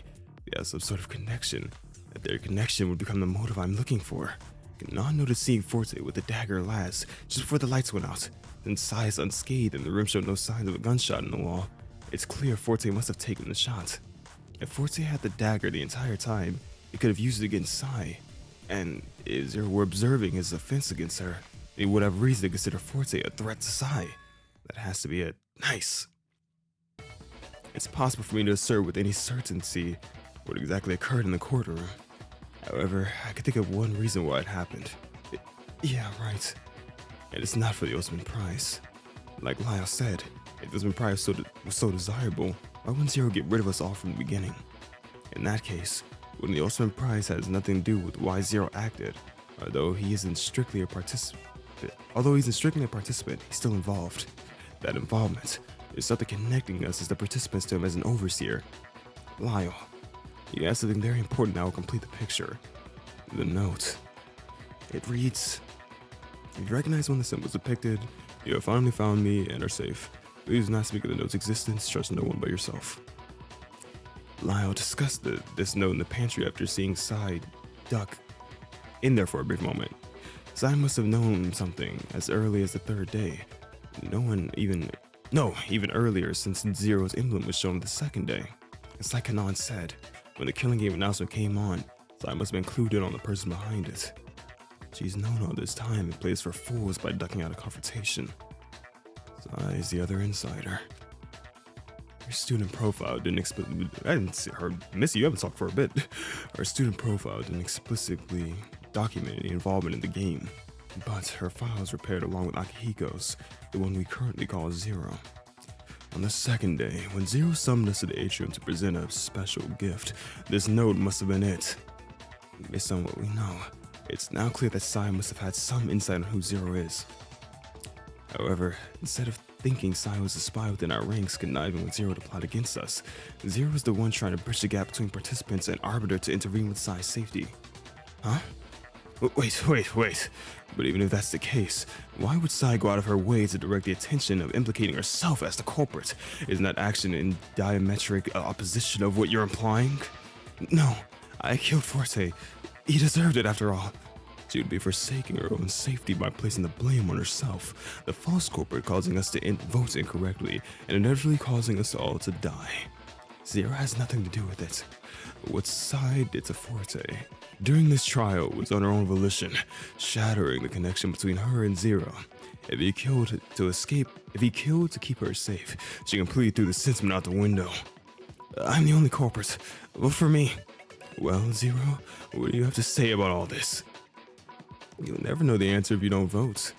they have some sort of connection. That their connection would become the motive I'm looking for. I could not notice seeing Forte with the dagger last, just before the lights went out. Then Sai is unscathed and the room showed no signs of a gunshot in the wall. It's clear Forte must have taken the shot. If Forte had the dagger the entire time, he could have used it against Sai. And if Zero were observing his offense against her, he would have reason to consider Forte a threat to Sai. That has to be it. Nice. It's possible for me to assert with any certainty what exactly occurred in the courtroom. However, I could think of one reason why it happened. Yeah, right. And it's not for the ultimate prize. Like Lyle said, if the ultimate prize was so desirable, why wouldn't Zero get rid of us all from the beginning? In that case, when the ultimate prize has nothing to do with why Zero acted, although he isn't strictly a participant, he's still involved. That involvement is something connecting us as the participants to him as an overseer. Lyle, you have something very important that will complete the picture. The note. It reads, if you recognize one of the symbols depicted, you have finally found me and are safe. Please do not speak of the note's existence, trust no one but yourself. Lyle discussed this note in the pantry after seeing Sai duck in there for a brief moment. Sai must have known something as early as the 3rd day. Even earlier, since Zero's emblem was shown the 2nd day. It's like Kanan said, when the killing game announcement came on, Sai must have been clued in on the person behind it. She's known all this time and plays for fools by ducking out a confrontation. Sai is the other insider. Her student profile didn't explicitly... I didn't see her... Missy, you haven't talked for a bit. Her student profile didn't explicitly document any involvement in the game. But her files were paired along with Akihiko's, the one we currently call Zero. On the 2nd day, when Zero summoned us to the atrium to present a special gift, this note must have been it. Based on what we know, it's now clear that Sai must have had some insight on who Zero is. However, instead of thinking Sai was a spy within our ranks, conniving with Zero to plot against us. Zero was the one trying to bridge the gap between participants and Arbiter to intervene with Sai's safety. Huh? Wait. But even if that's the case, why would Sai go out of her way to direct the attention of implicating herself as the culprit? Isn't that action in diametric opposition of what you're implying? No, I killed Forte. He deserved it after all. She would be forsaking her own safety by placing the blame on herself, the false culprit causing us to vote incorrectly and inevitably causing us all to die. Zero has nothing to do with it. What Sai did to Forte during this trial was on her own volition, shattering the connection between her and Zero. If he killed to keep her safe, she completely threw the sentiment out the window. I'm the only culprit. Vote for me. Well, Zero, what do you have to say about all this? You'll never know the answer if you don't vote.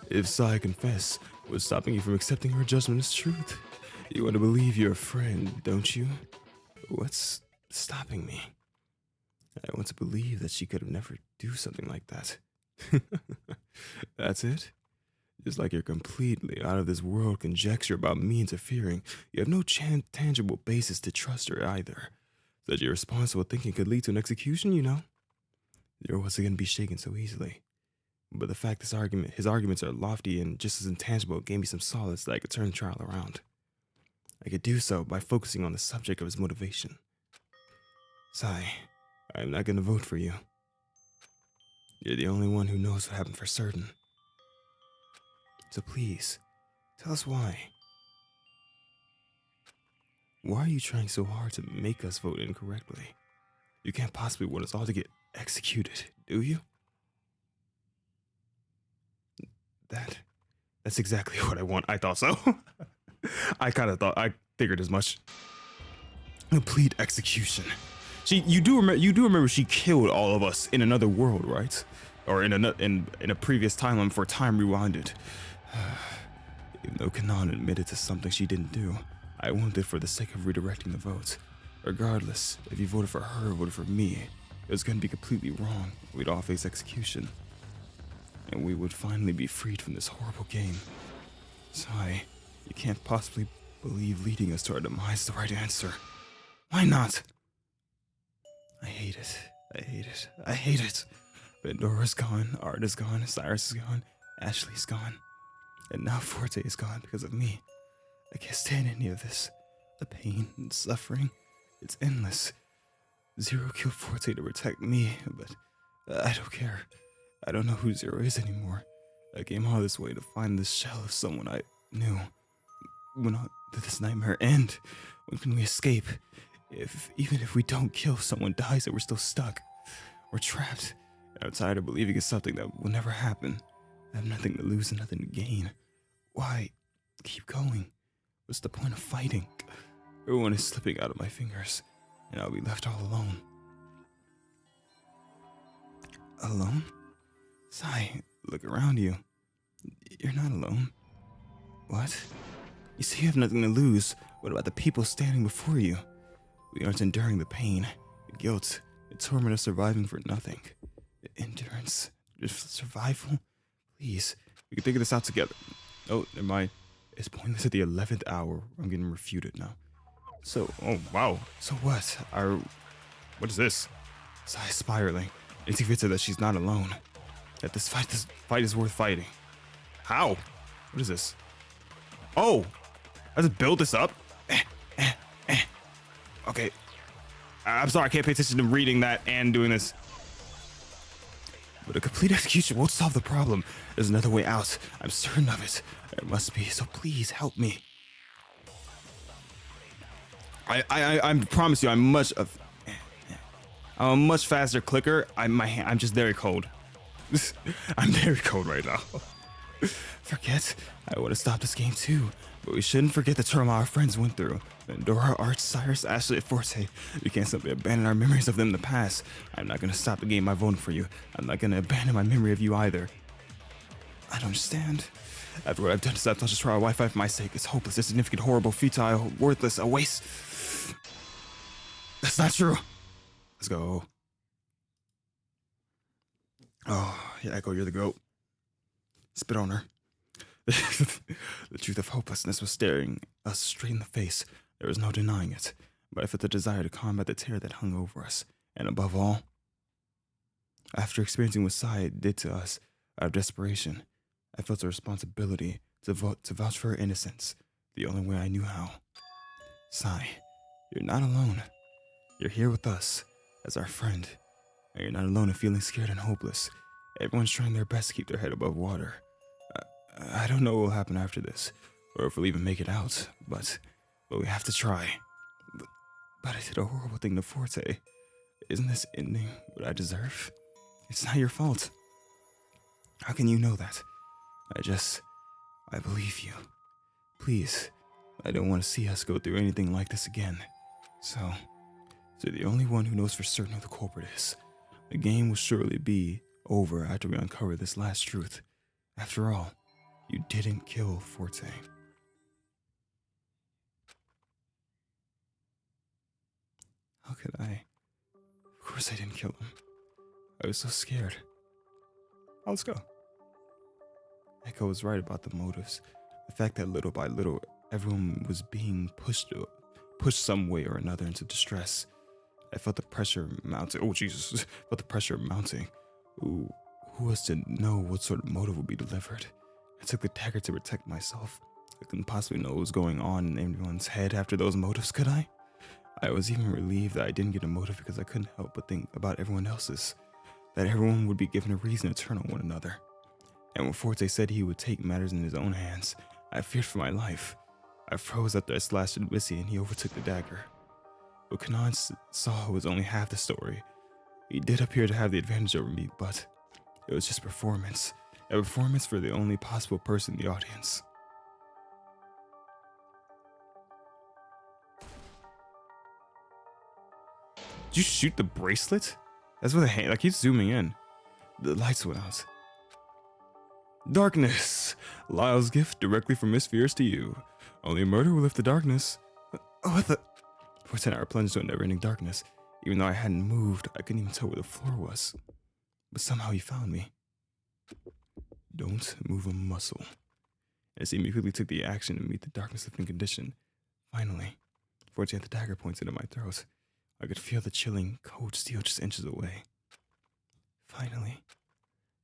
If Sai confessed, what's stopping you from accepting her judgment as truth? You want to believe you're a friend, don't you? What's stopping me? I want to believe that she could have never do something like that. That's it? Just like your completely out of this world conjecture about me interfering, you have no tangible basis to trust her either. Such irresponsible thinking could lead to an execution, you know? Zero wasn't going to be shaken so easily. But the fact his arguments are lofty and just as intangible gave me some solace that I could turn the trial around. I could do so by focusing on the subject of his motivation. Sai, I'm not going to vote for you. You're the only one who knows what happened for certain. So please, tell us why. Why are you trying so hard to make us vote incorrectly? You can't possibly want us all to get executed, do you? That's exactly what I want. I thought so. I figured as much. Complete execution. You do remember she killed all of us in another world, right? Or in a previous timeline before time rewinded. Even though Kanan admitted to something she didn't do, I wanted for the sake of redirecting the vote. Regardless, if you voted for her or voted for me, it was going to be completely wrong. We'd all face execution. And we would finally be freed from this horrible game. Sai, you can't possibly believe leading us to our demise is the right answer. Why not? I hate it. Pandora's gone, Art is gone, Cyrus is gone, Ashley's gone. And now Forte is gone because of me. I can't stand any of this. The pain and suffering, it's endless. Zero killed Forte to protect me, but I don't care. I don't know who Zero is anymore. I came all this way to find this shell of someone I knew. When did this nightmare end? When can we escape? Even if we don't kill, someone dies and we're still stuck. We're trapped. And I'm tired of believing in something that will never happen. I have nothing to lose and nothing to gain. Why keep going? What's the point of fighting? Everyone is slipping out of my fingers, and I'll be left all alone. Alone? Sai, look around you. You're not alone. What? You say you have nothing to lose. What about the people standing before you? We aren't enduring the pain, the guilt, the torment of surviving for nothing. The endurance, just survival. Please, we can figure this out together. Oh, never mind. It's pointless at the 11th hour. I'm getting refuted now. So, oh wow. So what? What is this? Sai spiraling. It's convinced her that she's not alone. That this fight is worth fighting. How? What is this? Oh, I just build this up. Okay. I'm sorry, I can't pay attention to reading that and doing this. But a complete execution won't solve the problem. There's another way out. I'm certain of it. There must be, so please help me. I promise you, I'm a much faster clicker. I'm just very cold. I'm very cold right now. Forget, I want to stop this game too. But we shouldn't forget the turmoil our friends went through. Pandora, Arch, Cyrus, Ashley, and Forte. We can't simply abandon our memories of them in the past. I'm not going to stop the game by voting for you. I'm not going to abandon my memory of you either. I don't understand. After what I've done to sabotage this trial Wi-Fi for my sake, it's hopeless, insignificant, horrible, futile, worthless, a waste. That's not true. Let's go. Oh, yeah, Echo, you're the GOAT. Spit on her. The truth of hopelessness was staring us straight in the face. There was no denying it, but I felt the desire to combat the terror that hung over us. And above all, after experiencing what Sai did to us out of desperation, I felt a responsibility to vouch for her innocence, the only way I knew how. Sai, you're not alone. You're here with us, as our friend, and you're not alone in feeling scared and hopeless. Everyone's trying their best to keep their head above water. I don't know what will happen after this, or if we'll even make it out, but we have to try. But I did a horrible thing to Forte. Isn't this ending what I deserve? It's not your fault. How can you know that? I believe you. Please, I don't want to see us go through anything like this again. So you're the only one who knows for certain who the culprit is. The game will surely be over after we uncover this last truth. After all, you didn't kill Forte. How could I? Of course I didn't kill him. I was so scared. Let's go. Echo was right about the motives. The fact that little by little, everyone was being pushed some way or another into distress. I felt the pressure mounting. Oh, Jesus. I felt the pressure mounting. Who was to know what sort of motive would be delivered? I took the dagger to protect myself. I couldn't possibly know what was going on in anyone's head after those motives, could I? I was even relieved that I didn't get a motive because I couldn't help but think about everyone else's. That everyone would be given a reason to turn on one another. And when Forte said he would take matters in his own hands, I feared for my life. I froze after I slashed at Missy and he overtook the dagger. What Kanan saw was only half the story. He did appear to have the advantage over me, but it was just performance. A performance for the only possible person in the audience. Did you shoot the bracelet? That's with a hand. Like, he's zooming in. The lights went out. Darkness. Lyle's gift directly from Miss Fierce to you. Only murder will lift the darkness. Oh, what the? For 10 hours plunged into a never-ending darkness. Even though I hadn't moved, I couldn't even tell where the floor was. But somehow he found me. Don't move a muscle. As he immediately took the action to meet the darkness-lifting condition. Finally, Forte had the dagger pointed at my throat. I could feel the chilling cold steel just inches away. Finally,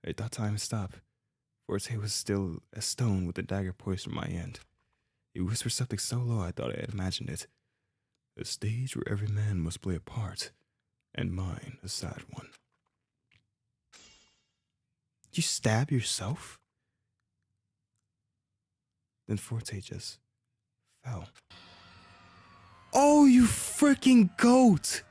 I thought time had stopped. Forte was still a stone with the dagger poised from my end. He whispered something so low I thought I had imagined it. A stage where every man must play a part, and mine a sad one. Did you stab yourself? Then Forte just fell. Oh, you freaking goat!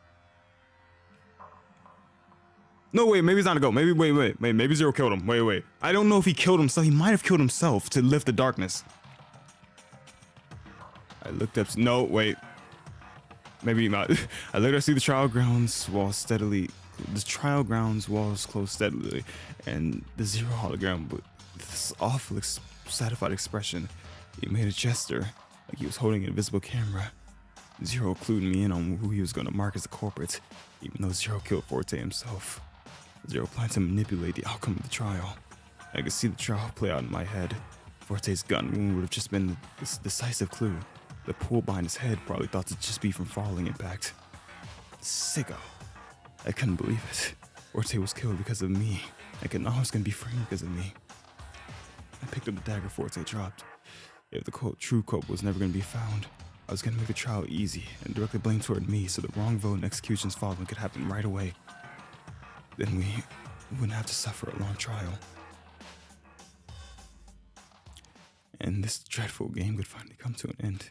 No, wait, maybe it's not a goat. Maybe Zero killed him. Wait. I don't know if he killed himself. He might have killed himself to lift the darkness. I looked up. No, wait. Maybe not. I looked up to see the trial grounds walls closed steadily, and the Zero hologram with this awful satisfied expression. He made a gesture, like he was holding an invisible camera. Zero clued me in on who he was going to mark as the culprit, even though Zero killed Forte himself. Zero planned to manipulate the outcome of the trial. I could see the trial play out in my head. Forte's gun wound would have just been this decisive clue. The pool behind his head probably thought to just be from falling impact. Sicko. I couldn't believe it. Forte was killed because of me. And Kanan was going to be framed because of me. I picked up the dagger Forte dropped. If the true culprit was never going to be found, I was going to make the trial easy and directly blame toward me so the wrong vote and executions following could happen right away. Then we wouldn't have to suffer a long trial. And this dreadful game could finally come to an end.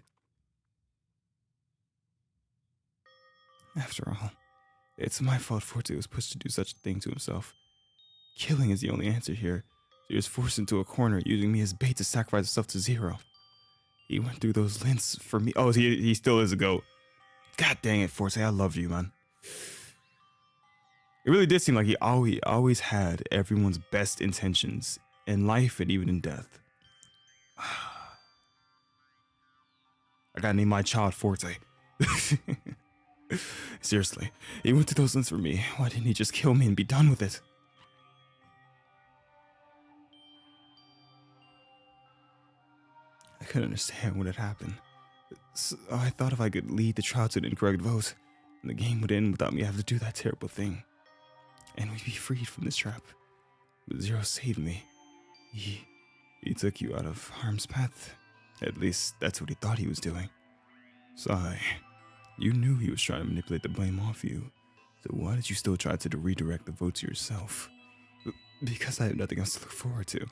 After all, it's my fault Forte was pushed to do such a thing to himself. Killing is the only answer here. So he was forced into a corner, using me as bait to sacrifice himself to Zero. He went through those lengths for me. Oh, he still is a goat. God dang it, Forte, I love you, man. It really did seem like he always had everyone's best intentions in life and even in death. I gotta name my child Forte. Seriously, he went through those lengths for me. Why didn't he just kill me and be done with it? couldn't understand what had happened. So I thought if I could lead the trial to the incorrect vote, then the game would end without me having to do that terrible thing. And we'd be freed from this trap. But Zero saved me. He took you out of harm's path. At least that's what he thought he was doing. Sai, you knew he was trying to manipulate the blame off you. So why did you still try to redirect the vote to yourself? Because I had nothing else to look forward to.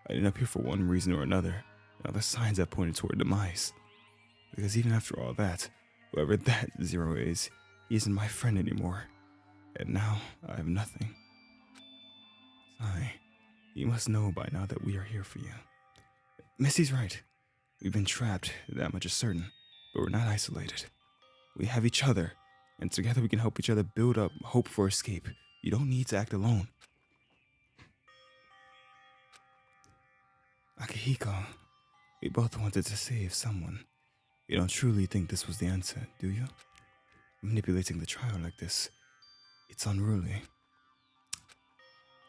I ended up here for one reason or another, and all the signs that pointed toward demise. Because even after all that, whoever that Zero is, he isn't my friend anymore. And now, I have nothing. Sai, you must know by now that we are here for you. Missy's right. We've been trapped, that much is certain, but we're not isolated. We have each other, and together we can help each other build up hope for escape. You don't need to act alone. Akihiko, we both wanted to save someone. You don't truly think this was the answer, do you? Manipulating the trial like this, it's unruly.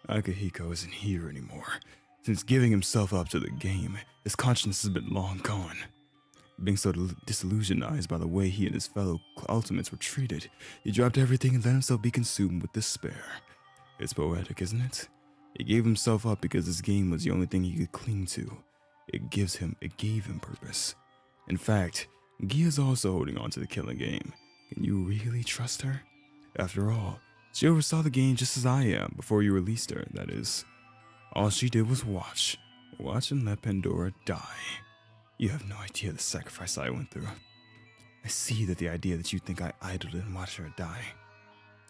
Akihiko isn't here anymore. Since giving himself up to the game, his conscience has been long gone. Being so disillusionized by the way he and his fellow ultimates were treated, he dropped everything and let himself be consumed with despair. It's poetic, isn't it? He gave himself up because this game was the only thing he could cling to. It gave him purpose. In fact, Gia's also holding on to the killing game. Can you really trust her? After all, she oversaw the game just as I am before you released her, that is. All she did was watch and let Pandora die. You have no idea the sacrifice I went through. I see that the idea that you think I idled and watched her die.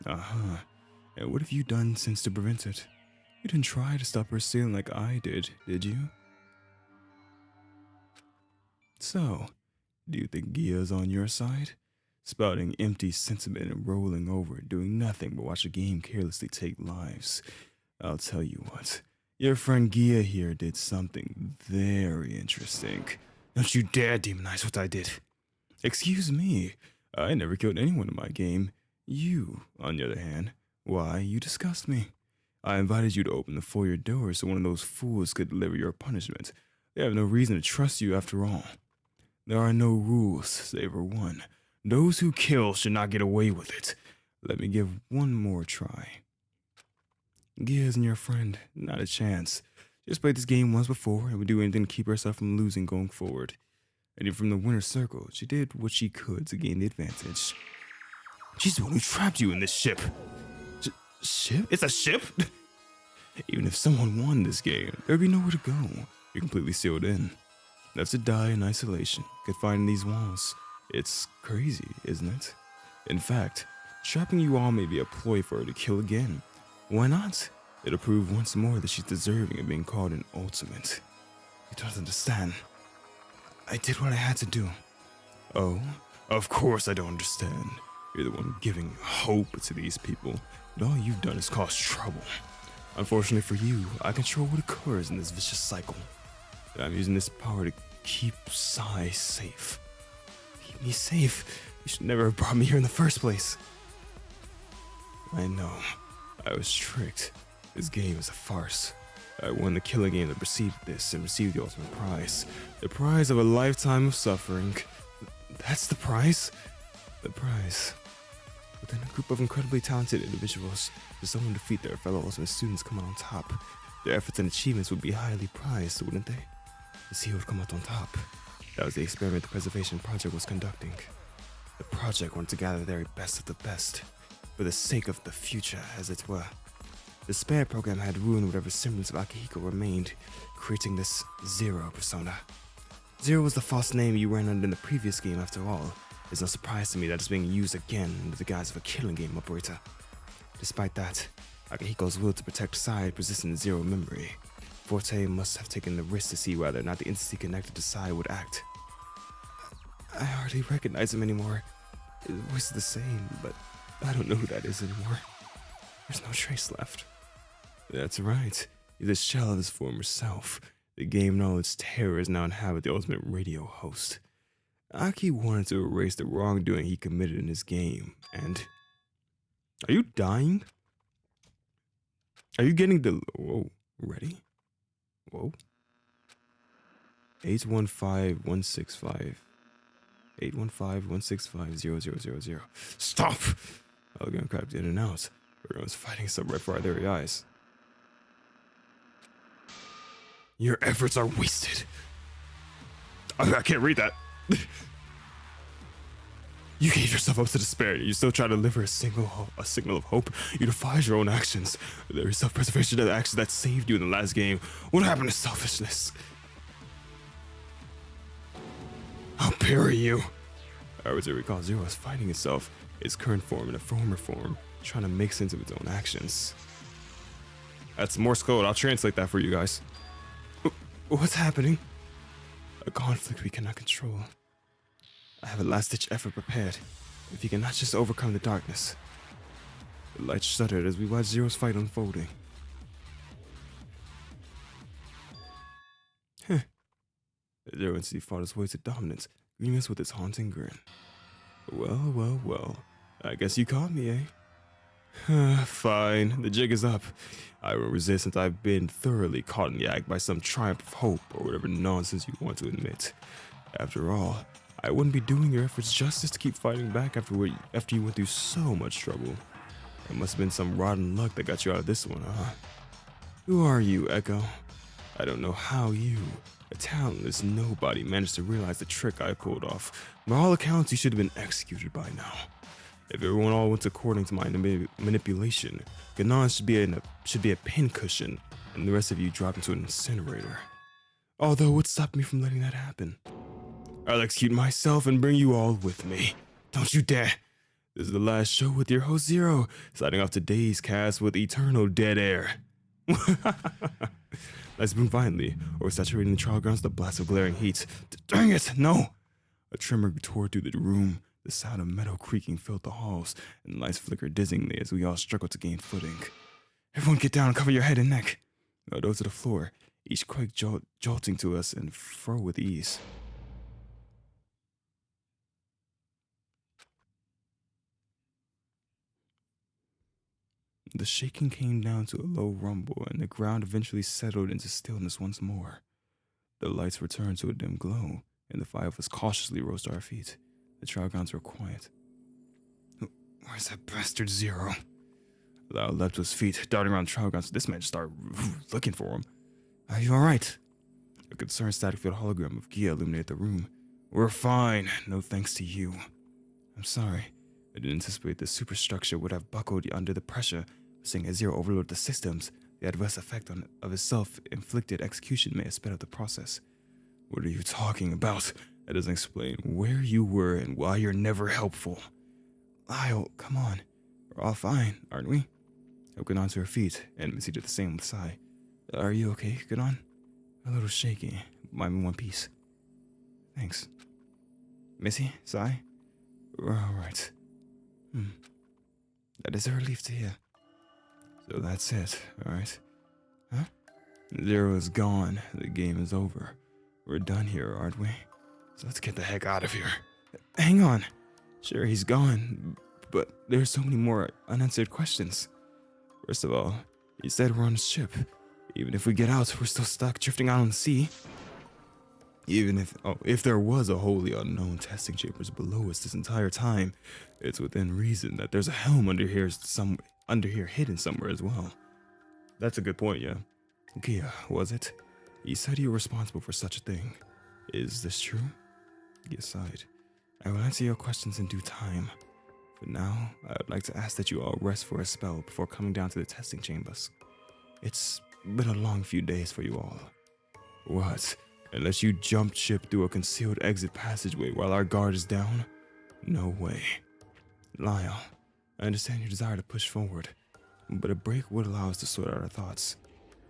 Uh-huh. And what have you done since to prevent it? You didn't try to stop her stealing like I did you? So, do you think Gia's on your side? Spouting empty sentiment and rolling over, doing nothing but watch a game carelessly take lives. I'll tell you what, your friend Gia here did something very interesting. Don't you dare demonize what I did. Excuse me, I never killed anyone in my game. You, on the other hand, why, you disgust me. I invited you to open the foyer door so one of those fools could deliver your punishment. They have no reason to trust you after all. There are no rules, save for one. Those who kill should not get away with it. Let me give one more try. Gia isn't your friend, not a chance. Just played this game once before and would do anything to keep herself from losing going forward. And even from the winner's circle, she did what she could to gain the advantage. She's the one who trapped you in this ship. Ship? It's a ship? Even if someone won this game, there'd be nowhere to go. You're completely sealed in. Left to die in isolation, confined in these walls. It's crazy, isn't it? In fact, trapping you all may be a ploy for her to kill again. Why not? It'll prove once more that she's deserving of being called an ultimate. You don't understand. I did what I had to do. Oh, of course I don't understand. You're the one giving hope to these people, but all you've done is cause trouble. Unfortunately for you, I control what occurs in this vicious cycle. And I'm using this power to keep Sai safe. Keep me safe? You should never have brought me here in the first place. I know. I was tricked. This game is a farce. I won the killing game that preceded this and received the ultimate prize. The prize of a lifetime of suffering. That's the prize? The prize. Within a group of incredibly talented individuals, if someone defeat their fellow ultimate students come out on top, their efforts and achievements would be highly prized, wouldn't they? To see who would come out on top. That was the experiment the Preservation Project was conducting. The project wanted to gather the very best of the best, for the sake of the future, as it were. The spare program had ruined whatever semblance of Akihiko remained, creating this Zero persona. Zero was the false name you ran under in the previous game after all. It's no surprise to me that it's being used again under the guise of a killing game operator. Despite that, Akihiko's will to protect Sai persists in Zero memory. Forte must have taken the risk to see whether or not the entity connected to Sai would act. I hardly recognize him anymore. His voice is the same, but I don't know who that is anymore. There's no trace left. That's right. He's a shell of his former self. The game and all its terrors now inhabit the ultimate radio host. Aki wanted to erase the wrongdoing he committed in his game, and... Are you dying? Are you getting the... Whoa, ready? Whoa. 815-165. 815-165-0000. Stop! Hologram crept in and out. Everyone was fighting some right before our very eyes. Your efforts are wasted. I can't read that. You gave yourself up to despair. You still try to deliver a signal of hope. You defied your own actions. There is self-preservation of the actions that saved you in the last game. What happened to selfishness? How dare you? As I recall, Zero is fighting itself, its current form and a former form, trying to make sense of its own actions. That's Morse code. I'll translate that for you guys. What's happening? A conflict we cannot control. I have a last-ditch effort prepared. If you cannot just overcome the darkness. The light shuddered as we watched Zero's fight unfolding. Zero entity fought his way to dominance, greeting us with its haunting grin. Well. I guess you caught me, eh? Fine, the jig is up. I will resist since I've been thoroughly caught in the act by some triumph of hope or whatever nonsense you want to admit. After all, I wouldn't be doing your efforts justice to keep fighting back after you went through so much trouble. It must have been some rotten luck that got you out of this one, huh? Who are you, Echo? I don't know how you, a talentless nobody, managed to realize the trick I pulled off. By all accounts, you should have been executed by now. If everyone all went according to my manipulation, Ganon should be a pincushion, and the rest of you dropped into an incinerator. Although, what stopped me from letting that happen? I'll execute myself and bring you all with me. Don't you dare! This is the last show with your host Zero, signing off today's cast with eternal dead air. Let's move violently, or saturating the trial grounds with a blast of glaring heat. Dang it, no! A tremor tore through the room. The sound of metal creaking filled the halls, and lights flickered dizzyingly as we all struggled to gain footing. Everyone get down and cover your head and neck. I dove to the floor, each quake jolting to us and fro with ease. The shaking came down to a low rumble, and the ground eventually settled into stillness once more. The lights returned to a dim glow, and the five of us cautiously rose to our feet. The trial grounds were quiet. Where's that bastard Zero? Lau leapt to his feet, darting around the trial grounds. This man just started looking for him. Are you alright? A concerned static field hologram of Gia illuminated the room. We're fine, no thanks to you. I'm sorry. I didn't anticipate the superstructure would have buckled under the pressure. Seeing as Zero overloaded the systems, the adverse effect of his self-inflicted execution may have sped up the process. What are you talking about? That doesn't explain where you were and why you're never helpful. Lyle, come on. We're all fine, aren't we? Hope got onto her feet, and Missy did the same with a sigh. Are you okay, Ganon? A little shaky. I'm in one piece. Thanks. Missy, Sai? We're alright. That is a relief to hear. So that's it, alright? Huh? Zero is gone. The game is over. We're done here, aren't we? So let's get the heck out of here. Hang on. Sure, he's gone, but there's so many more unanswered questions. First of all, he said we're on a ship. Even if we get out, we're still stuck drifting out on the sea. Even if there was a wholly unknown testing chambers below us this entire time, it's within reason that there's a helm under here hidden somewhere as well. That's a good point, yeah. Gia, was it? He said you were responsible for such a thing. Is this true? Gia sighed. I will answer your questions in due time. For now, I would like to ask that you all rest for a spell before coming down to the testing chambers. It's been a long few days for you all. What? Unless you jumped ship through a concealed exit passageway while our guard is down? No way. Lyle, I understand your desire to push forward, but a break would allow us to sort out our thoughts.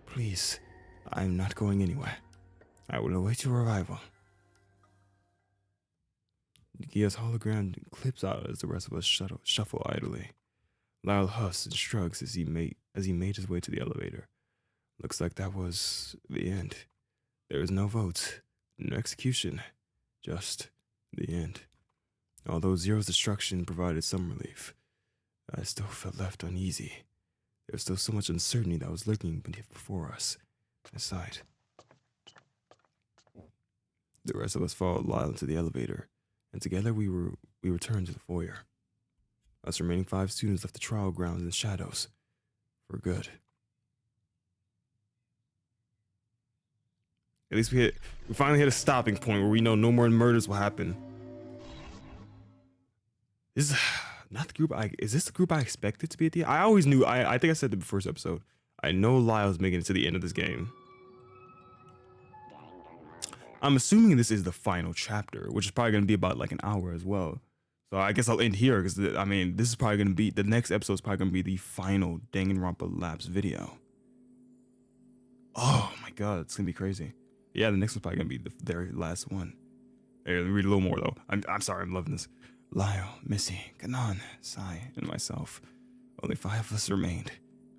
Please, I'm not going anywhere. I will await your arrival. Gia's hologram clips out as the rest of us shuffle idly. Lyle huffs and shrugs as he made his way to the elevator. Looks like that was the end. There was no vote, no execution, just the end. Although Zero's destruction provided some relief, I still felt left uneasy. There was still so much uncertainty that was lurking before us. I sighed. The rest of us followed Lyle into the elevator, and together we returned to the foyer. Us remaining 5 students left the trial grounds in shadows for good. At least we finally hit a stopping point where we know no more murders will happen. This is not the group is this the group I expected to be at the end? I always knew, I think I said the first episode, I know Lyle's making it to the end of this game. I'm assuming this is the final chapter, which is probably going to be about like an hour as well. So I guess I'll end here because, I mean, this is probably going to be, the next episode is probably going to be the final Danganronpa Lapse video. Oh my god, it's going to be crazy. Yeah, the next one's probably going to be the very last one. Hey, let me read a little more though. I'm sorry, I'm loving this. Lyle, Missy, Kanan, Sai, and myself. Only 5 of us remained.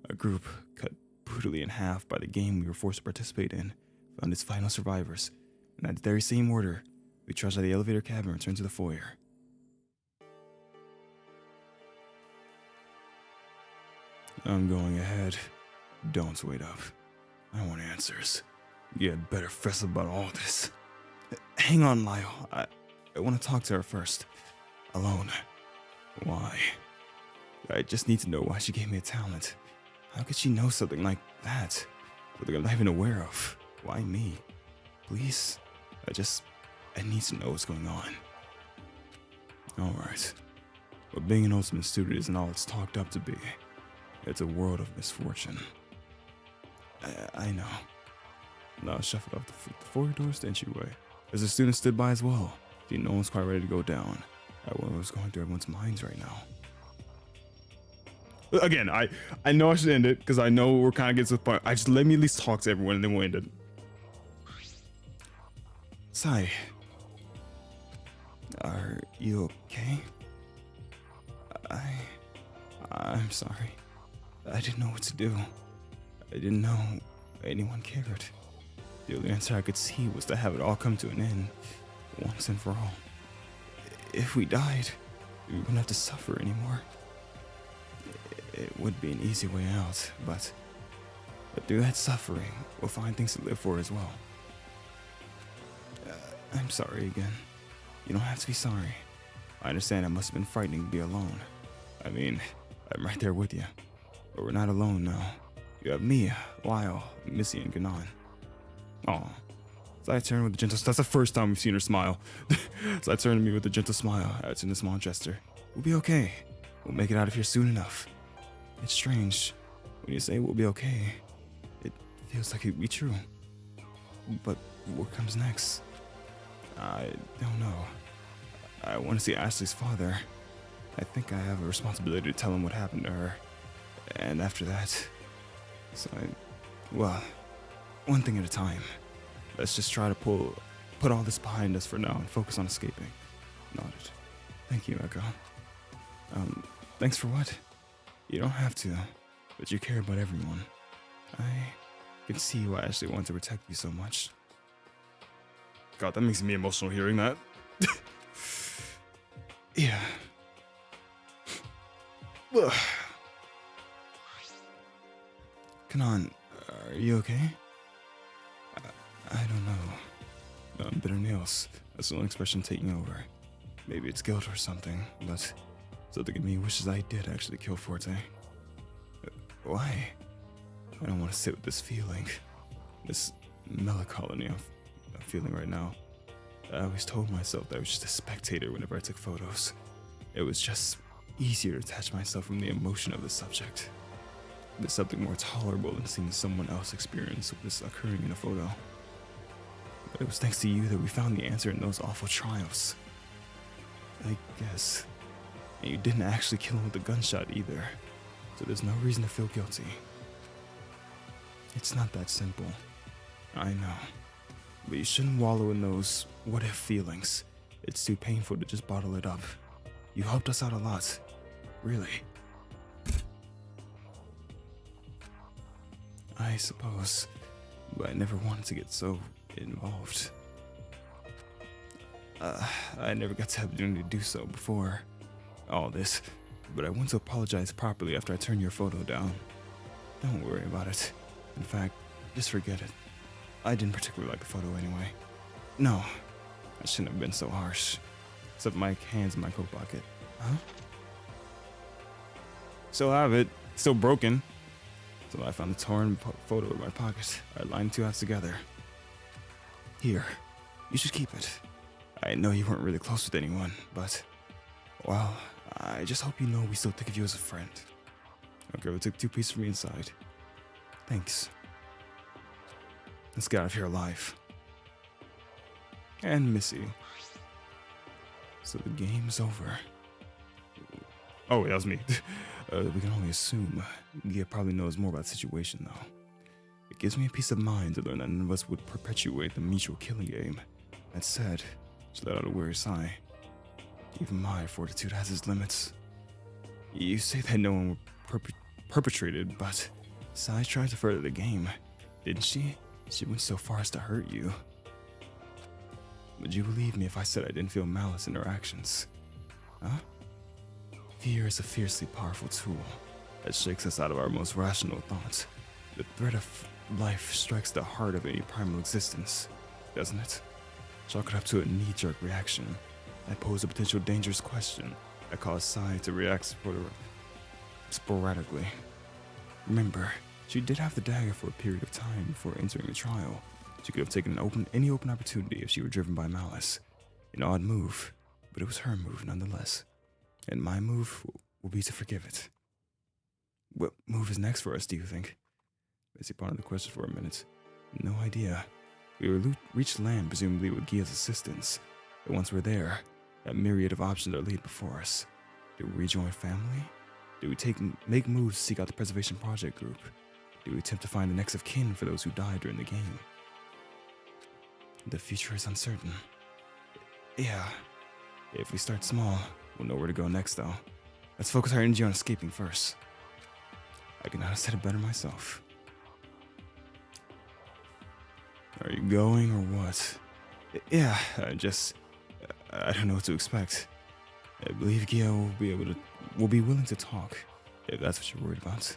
A group cut brutally in half by the game we were forced to participate in found its final survivors. In that very same order, we trudged out of the elevator cab and returned to the foyer. I'm going ahead. Don't wait up. I want answers. You had better fess about all this. Hang on, Lyle. I want to talk to her first. Alone. Why? I just need to know why she gave me a talent. How could she know something like that? Something I'm not even aware of. Why me? Please? I need to know what's going on. Alright. But being an ultimate student isn't all it's talked up to be. It's a world of misfortune. I know. Now I shuffled off the foyer doors to entryway. As the students stood by as well, see, no one's quite ready to go down. What was going through everyone's minds right now. Again, I know I should end it because I know we're kind of getting to the point. Let me at least talk to everyone and then we'll end it. Sai, are you okay? I'm sorry. I didn't know what to do. I didn't know anyone cared. The only answer I could see was to have it all come to an end, once and for all. If we died, we wouldn't have to suffer anymore. It would be an easy way out, but through that suffering, we'll find things to live for as well. I'm sorry again. You don't have to be sorry. I understand it must have been frightening to be alone. I mean, I'm right there with you. But we're not alone now. You have me, Lyle, Missy, and Ganon. Aw. So I turned with a gentle... That's the first time we've seen her smile. So I turned to me with a gentle smile, out in a small gesture. We'll be okay. We'll make it out of here soon enough. It's strange. When you say we'll be okay, it feels like it'd be true. But what comes next? I don't know. I want to see Ashley's father. I think I have a responsibility to tell him what happened to her. And after that... So well, one thing at a time. Let's just try to put all this behind us for now and focus on escaping. Nodded. Thank you, Echo. Thanks for what? You don't have to, but you care about everyone. I can see why Ashley wants to protect you so much. God, that makes me emotional hearing that. Yeah. Kanan, are you okay? I don't know. Bitter nails. That's the only expression taking over. Maybe it's guilt or something, but something in me wishes I did actually kill Forte. Why? I don't want to sit with this feeling. This melancholy I'm feeling right now. I always told myself that I was just a spectator whenever I took photos. It was just easier to detach myself from the emotion of the subject. There's something more tolerable than seeing someone else experience what's occurring in a photo. But it was thanks to you that we found the answer in those awful trials. I guess. And you didn't actually kill him with a gunshot either, so there's no reason to feel guilty. It's not that simple. I know. But you shouldn't wallow in those what-if feelings. It's too painful to just bottle it up. You helped us out a lot. Really. I suppose. But I never wanted to get so involved. I never got the opportunity to do so before all this, but I want to apologize properly after I turned your photo down. Don't worry about it. In fact, just forget it. I didn't particularly like the photo anyway. No, I shouldn't have been so harsh. Except my hands in my coat pocket. Huh? Still have it. Still broken. So I found a torn photo in my pocket. I lined two halves together. Here. You should keep it. I know you weren't really close with anyone, but... Well, I just hope you know we still think of you as a friend. Okay, we took 2 pieces from me inside. Thanks. Let's get out of here alive. And Missy. So the game's over. Oh, that was me. We can only assume. Gia probably knows more about the situation, though. It gives me a peace of mind to learn that none of us would perpetuate the mutual killing game. That said, she let out a weary sigh. Even my fortitude has its limits. You say that no one would perpetrate it, but Sai tried to further the game, didn't she? She went so far as to hurt you. Would you believe me if I said I didn't feel malice in her actions? Huh? Fear is a fiercely powerful tool that shakes us out of our most rational thoughts. The threat of life strikes the heart of any primal existence, doesn't it? Chalk it up to a knee-jerk reaction that posed a potential dangerous question that caused Sai to react sporadically. Remember, she did have the dagger for a period of time before entering the trial. She could have taken any open opportunity if she were driven by malice. An odd move, but it was her move nonetheless. And my move will be to forgive it. What move is next for us, do you think? Bessie pondered the question for a minute. No idea. We will reach land, presumably with Gia's assistance. But once we're there, that myriad of options are laid before us. Do we rejoin family? Do we make moves to seek out the Preservation Project group? Do we attempt to find the next of kin for those who died during the game? The future is uncertain. Yeah. If we start small, we'll know where to go next, though. Let's focus our energy on escaping first. I could not have said it better myself. Are you going or what? Yeah, I don't know what to expect. I believe Gia will be willing to talk, if that's what you're worried about.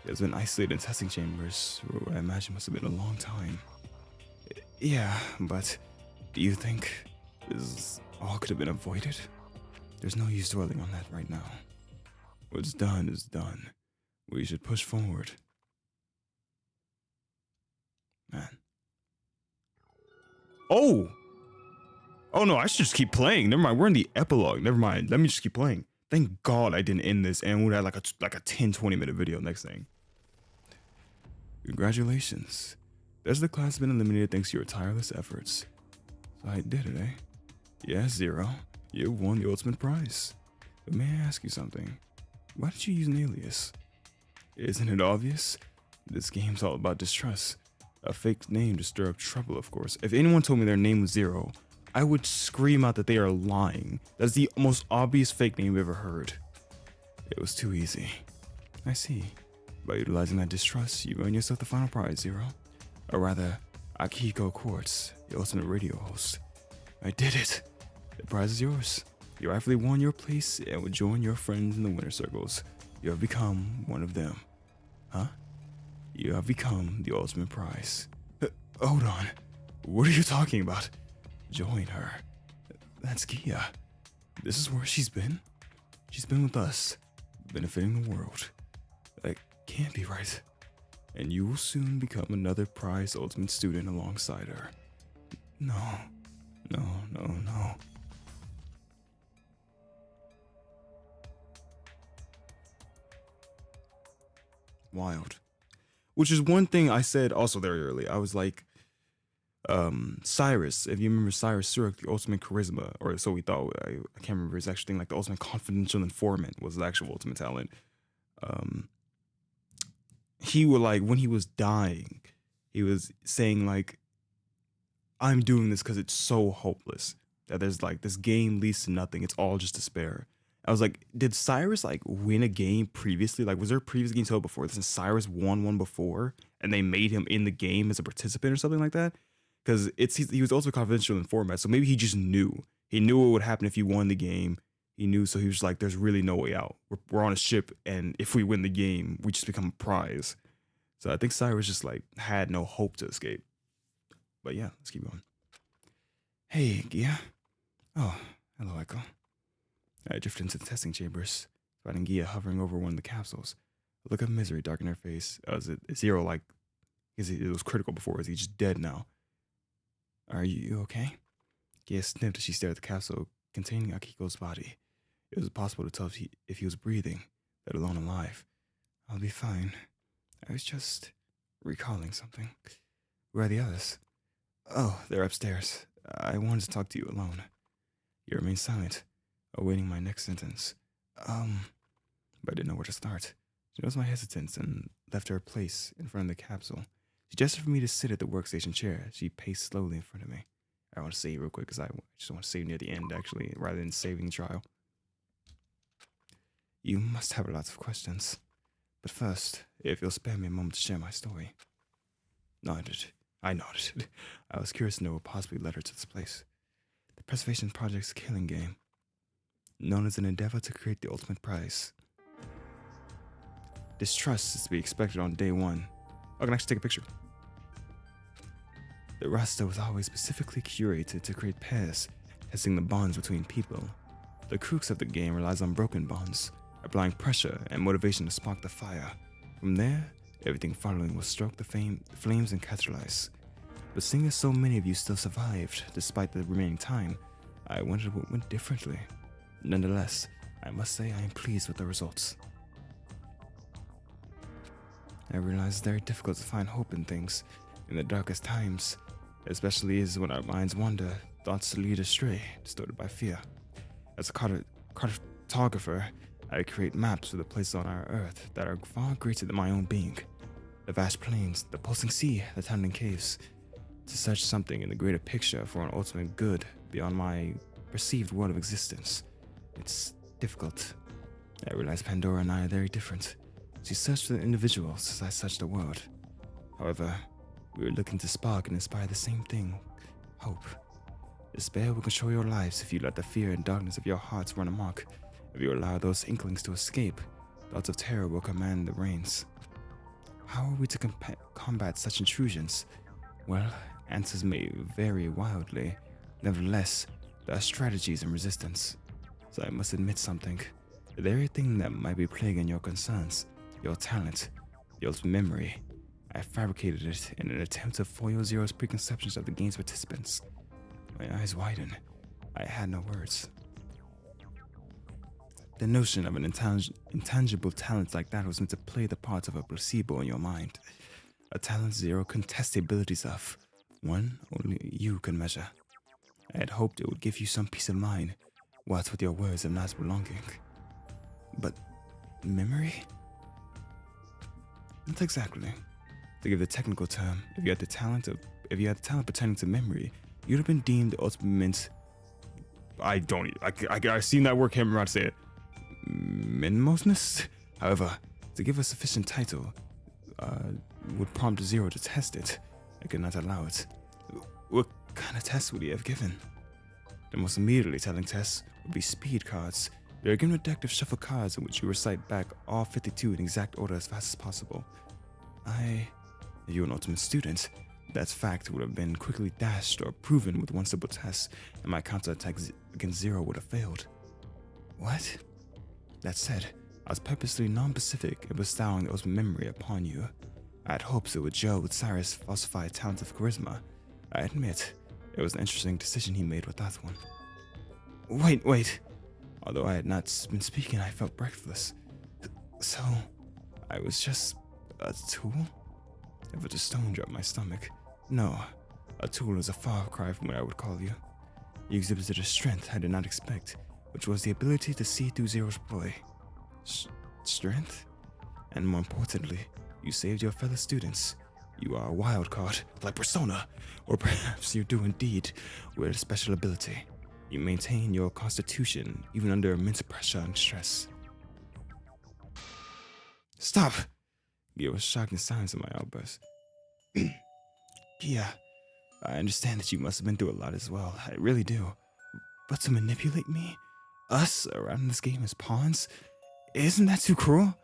He has been isolated in testing chambers, for what I imagine must have been a long time. Yeah, but do you think this all could have been avoided? There's no use dwelling on that right now. What's done is done. We should push forward. Man. Oh! Oh no, I should just keep playing. Never mind, we're in the epilogue. Never mind, let me just keep playing. Thank God I didn't end this and we'd have like a 10-20 minute video next thing. Congratulations. The rest of the class has been eliminated thanks to your tireless efforts. So I did it, eh? Yeah, Zero. You won the ultimate prize. But may I ask you something? Why did you use an alias? Isn't it obvious? This game's all about distrust. A fake name to stir up trouble, of course. If anyone told me their name was Zero, I would scream out that they are lying. That's the most obvious fake name I've ever heard. It was too easy. I see. By utilizing that distrust, you earn yourself the final prize, Zero. Or rather, Akihiko Quartz, the ultimate radio host. I did it. The prize is yours. You rightfully won your place and will join your friends in the winner circles. You have become one of them. Huh? You have become the ultimate prize. Hold on. What are you talking about? Join her. That's Gia. This is where she's been? She's been with us, benefiting the world. That can't be right. And you will soon become another prize ultimate student alongside her. No. No, no, no. Wild. Which is one thing I said also very early. I was like, Cyrus, if you remember Cyrus Surik, the ultimate charisma, or so we thought, I can't remember his actual thing, like the ultimate confidential informant was the actual ultimate talent. He would like, when he was dying, he was saying like, I'm doing this because it's so hopeless that there's like, this game leads to nothing. It's all just despair. I was like, did Cyrus like win a game previously? Like, was there a previous game told before this and Cyrus won one before and they made him in the game as a participant or something like that? Because he was also confidential in format, so maybe he just knew. He knew what would happen if he won the game. He knew, so he was like, there's really no way out. We're on a ship, and if we win the game, we just become a prize. So I think Cyrus just like had no hope to escape. But yeah, let's keep going. Hey, Gia. Oh, hello, Echo. I drifted into the testing chambers, finding Gia hovering over one of the capsules. A look of misery darkened her face. Is Zero like, is it was critical before? Is he just dead now? Are you okay? Gia sniffed as she stared at the capsule containing Akiko's body. It was impossible to tell if he was breathing, let alone alive. I'll be fine. I was just recalling something. Where are the others? Oh, they're upstairs. I wanted to talk to you alone. You remained silent, awaiting my next sentence. But I didn't know where to start. She noticed my hesitance and left her place in front of the capsule. She gestured for me to sit at the workstation chair. She paced slowly in front of me. I want to save real quick because I just want to save near the end, actually, rather than saving the trial. You must have lots of questions. But first, if you'll spare me a moment to share my story. I nodded. I was curious to know what possibly led her to this place. The Preservation Project's killing game, known as an endeavor to create the ultimate prize. Distrust is to be expected on day one. I can actually take a picture. The roster was always specifically curated to create pairs, testing the bonds between people. The crux of the game relies on broken bonds, applying pressure and motivation to spark the fire. From there, everything following will stroke the flames and catalyze. But seeing as so many of you still survived, despite the remaining time, I wondered what went differently. Nonetheless, I must say I am pleased with the results. I realize it's very difficult to find hope in things in the darkest times, especially as when our minds wander, thoughts lead astray, distorted by fear. As a cartographer, I create maps of the places on our Earth that are far greater than my own being. The vast plains, the pulsing sea, the tunnelling caves. To search something in the greater picture for an ultimate good beyond my perceived world of existence. It's difficult. I realize Pandora and I are very different. She searched for the individuals as I searched the world. However, we were looking to spark and inspire the same thing, hope. Despair will control your lives if you let the fear and darkness of your hearts run amok. If you allow those inklings to escape, thoughts of terror will command the reins. How are we to combat such intrusions? Well, answers may vary wildly. Nevertheless, there are strategies and resistance. So I must admit something. The very thing that might be plaguing your concerns, your talent, your memory, I fabricated it in an attempt to foil Zero's preconceptions of the game's participants. My eyes widened. I had no words. The notion of an intangible talent like that was meant to play the part of a placebo in your mind. A talent Zero couldn't test the abilities of. One only you can measure. I had hoped it would give you some peace of mind, what with your words of not belonging. But memory? Not exactly. To give the technical term, if you had the talent pertaining to memory, you'd have been deemed the ultimate. I've seen that word, can't remember how to say it. Minimostness? However, to give a sufficient title would prompt Zero to test it. I could not allow it. What kind of test would he have given? The most immediately telling test would be speed cards. You are given a deck of shuffle cards in which you recite back all 52 in exact order as fast as possible. If you were an ultimate student, that fact would have been quickly dashed or proven with one simple test, and my counterattack against Zero would have failed. What? That said, I was purposely non-specific in bestowing the ultimate memory upon you. I had hopes it would gel with Cyrus' falsified talent of charisma. I admit, it was an interesting decision he made with that one. Wait. Although I had not been speaking, I felt breathless. So, I was just a tool? It was a stone dropped my stomach. No, a tool is a far cry from what I would call you. You exhibited a strength I did not expect, which was the ability to see through Zero's ploy. Strength? And more importantly, you saved your fellow students. You are a wild card, like Persona, or perhaps you do indeed with a special ability. You maintain your constitution even under immense pressure and stress. Stop! Gia was shocked and silence at my outburst. Gia, I understand that you must have been through a lot as well. I really do. But to manipulate me? Us around this game as pawns? Isn't that too cruel?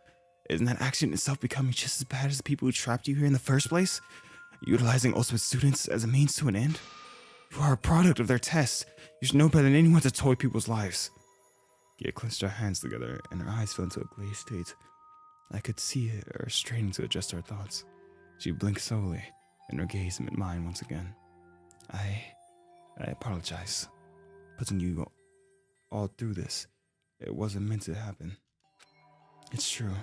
Isn't that action itself becoming just as bad as the people who trapped you here in the first place? Utilizing ultimate students as a means to an end? You are a product of their tests. You should know better than anyone to toy people's lives. Gia clenched her hands together, and her eyes fell into a glazed state. I could see her straining to adjust her thoughts. She blinked slowly, and her gaze met mine once again. I apologize. Putting you all through this. It wasn't meant to happen. It's true.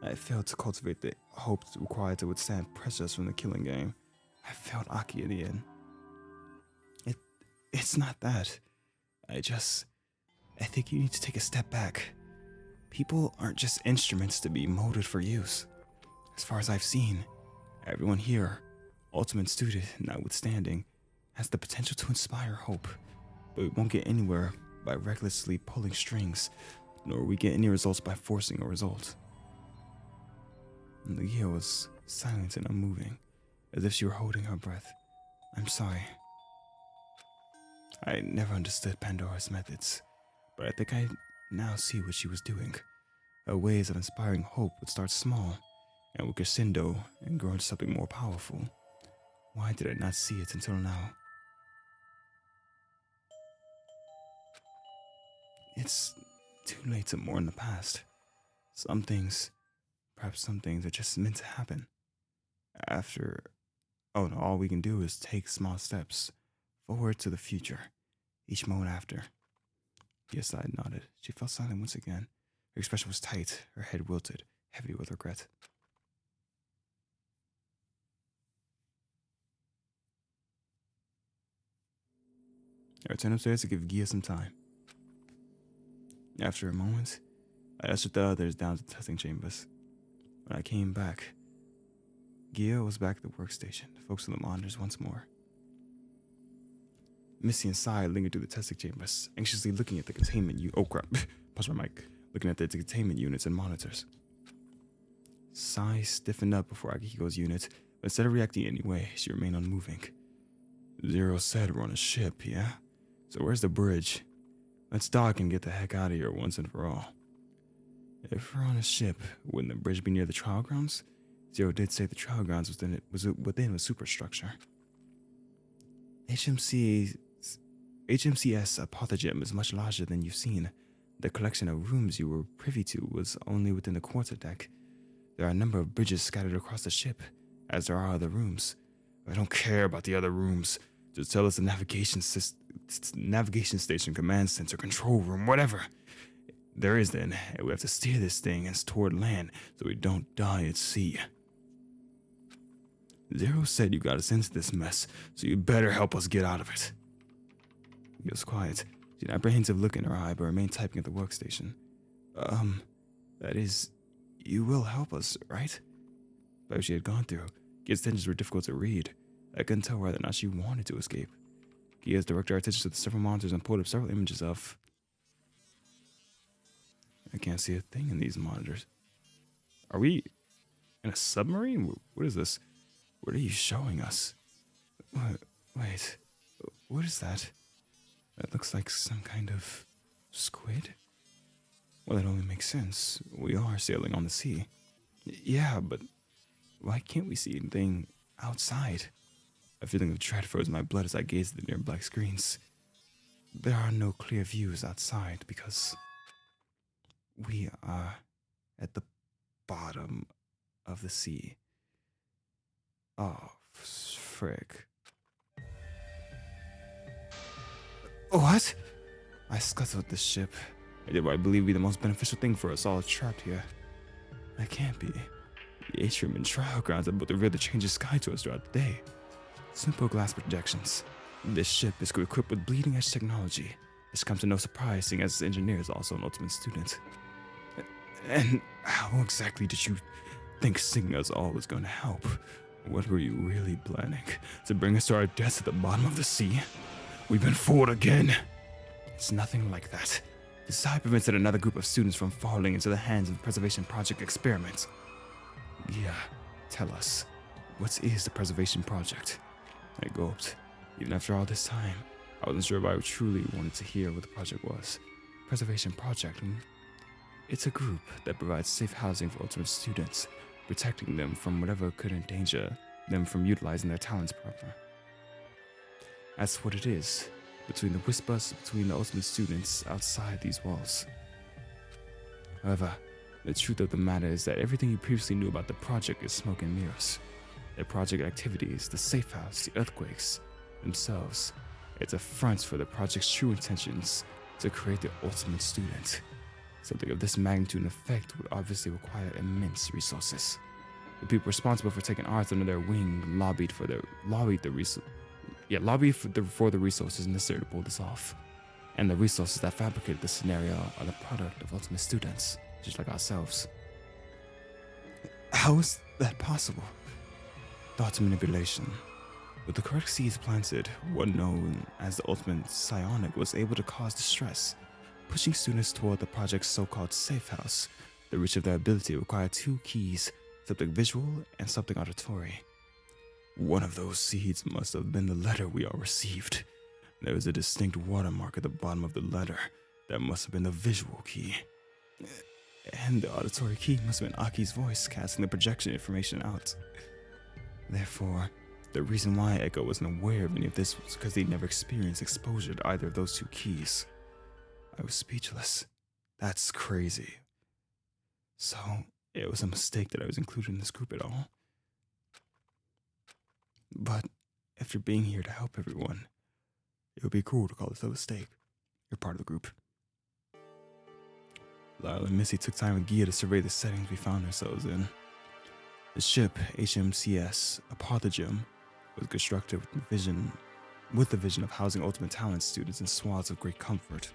I failed to cultivate the hope required to withstand pressures from the killing game. I failed Aki in the end. It's not that. I think you need to take a step back. People aren't just instruments to be molded for use. As far as I've seen, everyone here, ultimate student notwithstanding, has the potential to inspire hope. But we won't get anywhere by recklessly pulling strings, nor will we get any results by forcing a result. And the Gia was silent and unmoving, as if she were holding her breath. I'm sorry. I never understood Pandora's methods, but I think I now see what she was doing. Her ways of inspiring hope would start small, and would crescendo and grow into something more powerful. Why did I not see it until now? It's too late to mourn the past. Perhaps some things are just meant to happen. All we can do is take small steps forward to the future, each moment after. Yes, I nodded. She fell silent once again. Her expression was tight, her head wilted, heavy with regret. I returned upstairs to give Gia some time. After a moment, I ushered the others down to the testing chambers. When I came back, Gia was back at the workstation, focused on the monitors once more. Missy and Sai lingered through the testing chambers, anxiously looking at the containment Pause my mic. Looking at the containment units and monitors. Sai stiffened up before Akihiko's unit, but instead of reacting anyway, she remained unmoving. Zero said we're on a ship, yeah? So where's the bridge? Let's dock and get the heck out of here once and for all. If we're on a ship, wouldn't the bridge be near the trial grounds? Zero did say the trial grounds was within a superstructure. HMC's apothegm is much larger than you've seen. The collection of rooms you were privy to was only within the quarterdeck. There are a number of bridges scattered across the ship, as there are other rooms. I don't care about the other rooms. Just tell us the navigation station, command center, control room, whatever there is then. We have to steer this thing toward land so we don't die at sea. Zero said you got us into this mess, so you better help us get out of it. He was quiet. She had an apprehensive look in her eye, but remained typing at the workstation. That is, you will help us, right? But she had gone through. Gia's intentions were difficult to read. I couldn't tell whether or not she wanted to escape. Gia's directed our attention to the several monitors and pulled up several images of... I can't see a thing in these monitors. Are we in a submarine? What is this? What are you showing us? Wait, what is that? That looks like some kind of squid? Well, that only makes sense. We are sailing on the sea. Yeah, but why can't we see anything outside? A feeling of dread froze my blood as I gazed at the near black screens. There are no clear views outside because we are at the bottom of the sea. Oh, frick. What? I scuttled this ship. I did what I believe would be the most beneficial thing for us all trapped here. That can't be. The atrium and trial grounds have both revealed the change of sky to us throughout the day. Simple glass projections. This ship is equipped with bleeding-edge technology. This comes to no surprise, seeing as this engineer is also an ultimate student. And how exactly did you think seeing us all was going to help? What were you really planning? To bring us to our deaths at the bottom of the sea? We've been fooled again. It's nothing like that. This side prevented another group of students from falling into the hands of the Preservation Project experiments. Yeah, tell us, what is the Preservation Project? I gulped. Even after all this time, I wasn't sure if I truly wanted to hear what the project was. Preservation Project, it's a group that provides safe housing for ultimate students, protecting them from whatever could endanger them from utilizing their talents proper. That's what it is, between the whispers between the ultimate students outside these walls. However, the truth of the matter is that everything you previously knew about the project is smoke and mirrors. Their project activities, the safe house, the earthquakes themselves, it's a front for the project's true intentions to create the ultimate student. Something of this magnitude and effect would obviously require immense resources. The people responsible for taking ours under their wing lobbied for the resources necessary to pull this off. And the resources that fabricated this scenario are the product of ultimate students, just like ourselves. How is that possible? Thought manipulation. With the correct seeds planted, one known as the ultimate psionic was able to cause distress, pushing students toward the project's so-called safe house. The reach of their ability required two keys, something visual and something auditory. One of those seeds must have been the letter we all received. There was a distinct watermark at the bottom of the letter. That must have been the visual key. And the auditory key must have been Aki's voice casting the projection information out. Therefore, the reason why Echo wasn't aware of any of this was because they never experienced exposure to either of those two keys. I was speechless. That's crazy. So, it was a mistake that I was included in this group at all. But, after being here to help everyone, it would be cool to call this a mistake. You're part of the group. Lyle and Missy took time with Gia to survey the settings we found ourselves in. The ship, HMCS Apothegm, was constructed with the vision of housing Ultimate Talent students in swaths of great comfort.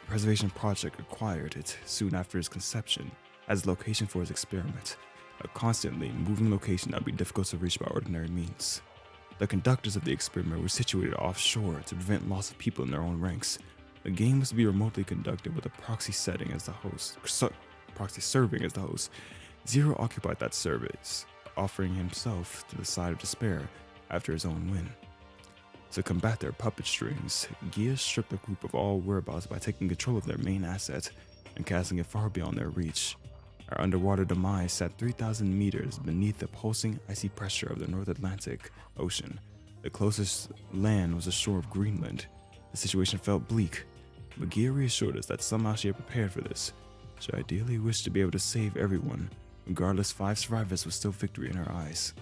The Preservation Project acquired it soon after its conception as a location for its experiment, a constantly moving location that would be difficult to reach by ordinary means. The conductors of the experiment were situated offshore to prevent loss of people in their own ranks. The game was to be remotely conducted with a proxy setting as the host, proxy serving as the host. Zero occupied that service, offering himself to the side of despair after his own win. To combat their puppet strings, Gia stripped the group of all whereabouts by taking control of their main asset and casting it far beyond their reach. Our underwater demise sat 3,000 meters beneath the pulsing icy pressure of the North Atlantic Ocean. The closest land was the shore of Greenland. The situation felt bleak, but Gia reassured us that somehow she had prepared for this. She ideally wished to be able to save everyone. Regardless, 5 survivors was still victory in her eyes.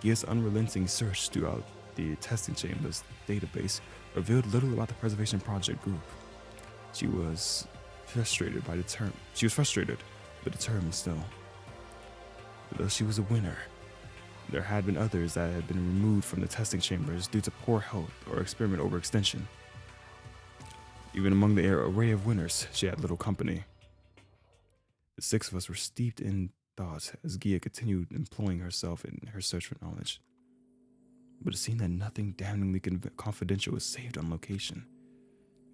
Gia's unrelenting search throughout the testing chamber's database revealed little about the Preservation Project group. She was frustrated, but determined still. Though she was a winner, there had been others that had been removed from the testing chambers due to poor health or experiment overextension. Even among the array of winners, she had little company. The 6 of us were steeped in thought as Gia continued employing herself in her search for knowledge. But it seemed that nothing damningly confidential was saved on location.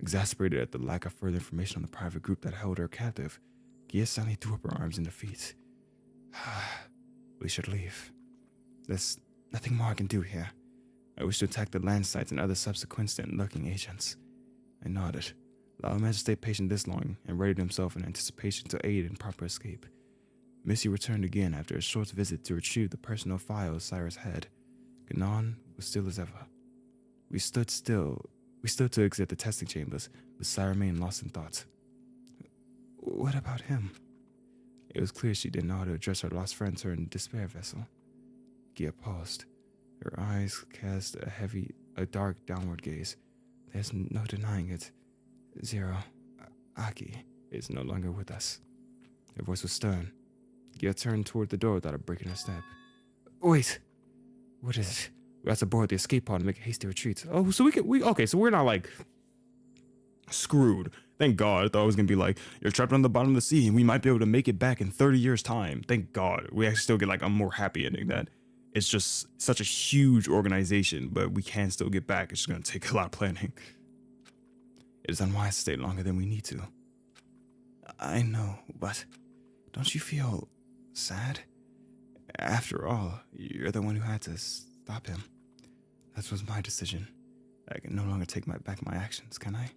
Exasperated at the lack of further information on the private group that held her captive, Gia suddenly threw up her arms in defeat. We should leave. There's nothing more I can do here. I wish to attack the land sites and other subsequent and lurking agents. I nodded. Lao managed to stay patient this long and readied himself in anticipation to aid in proper escape. Missy returned again after a short visit to retrieve the personal files Cyrus had. Ganon was still as ever. We stood to exit the testing chambers, but Cyrus remained lost in thought. What about him? It was clear she didn't know how to address her lost friend turned despair vessel. Gia paused. Her eyes cast a dark downward gaze. There's no denying it. Zero. Aki is no longer with us. Her voice was stern. Gia turned toward the door without breaking her step. Wait! What is it? We have to board the escape pod and make a hasty retreat. Oh, so so we're not like screwed. Thank God. I thought it was gonna be like, you're trapped on the bottom of the sea and we might be able to make it back in 30 years time. Thank God. We actually still get like a more happy ending that it's just such a huge organization, but we can still get back. It's just gonna take a lot of planning. It is unwise to stay longer than we need to. I know, but don't you feel sad? After all, you're the one who had to stop him. That was my decision. I can no longer take back my actions, can I?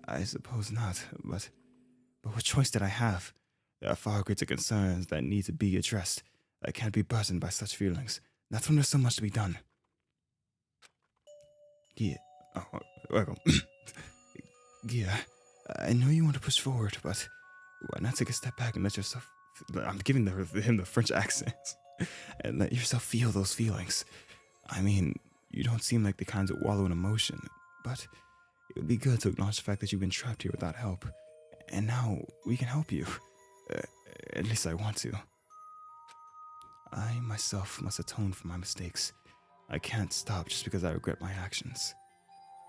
I suppose not, but what choice did I have? There are far greater concerns that need to be addressed. I can't be burdened by such feelings. That's when there's so much to be done. Gia. Oh, welcome. Gia, I know you want to push forward, but why not take a step back and let yourself... I'm giving him the French accent. And let yourself feel those feelings. I mean, you don't seem like the kind that wallow in emotion, but it would be good to acknowledge the fact that you've been trapped here without help. And now we can help you. At least I want to. I myself must atone for my mistakes. I can't stop just because I regret my actions.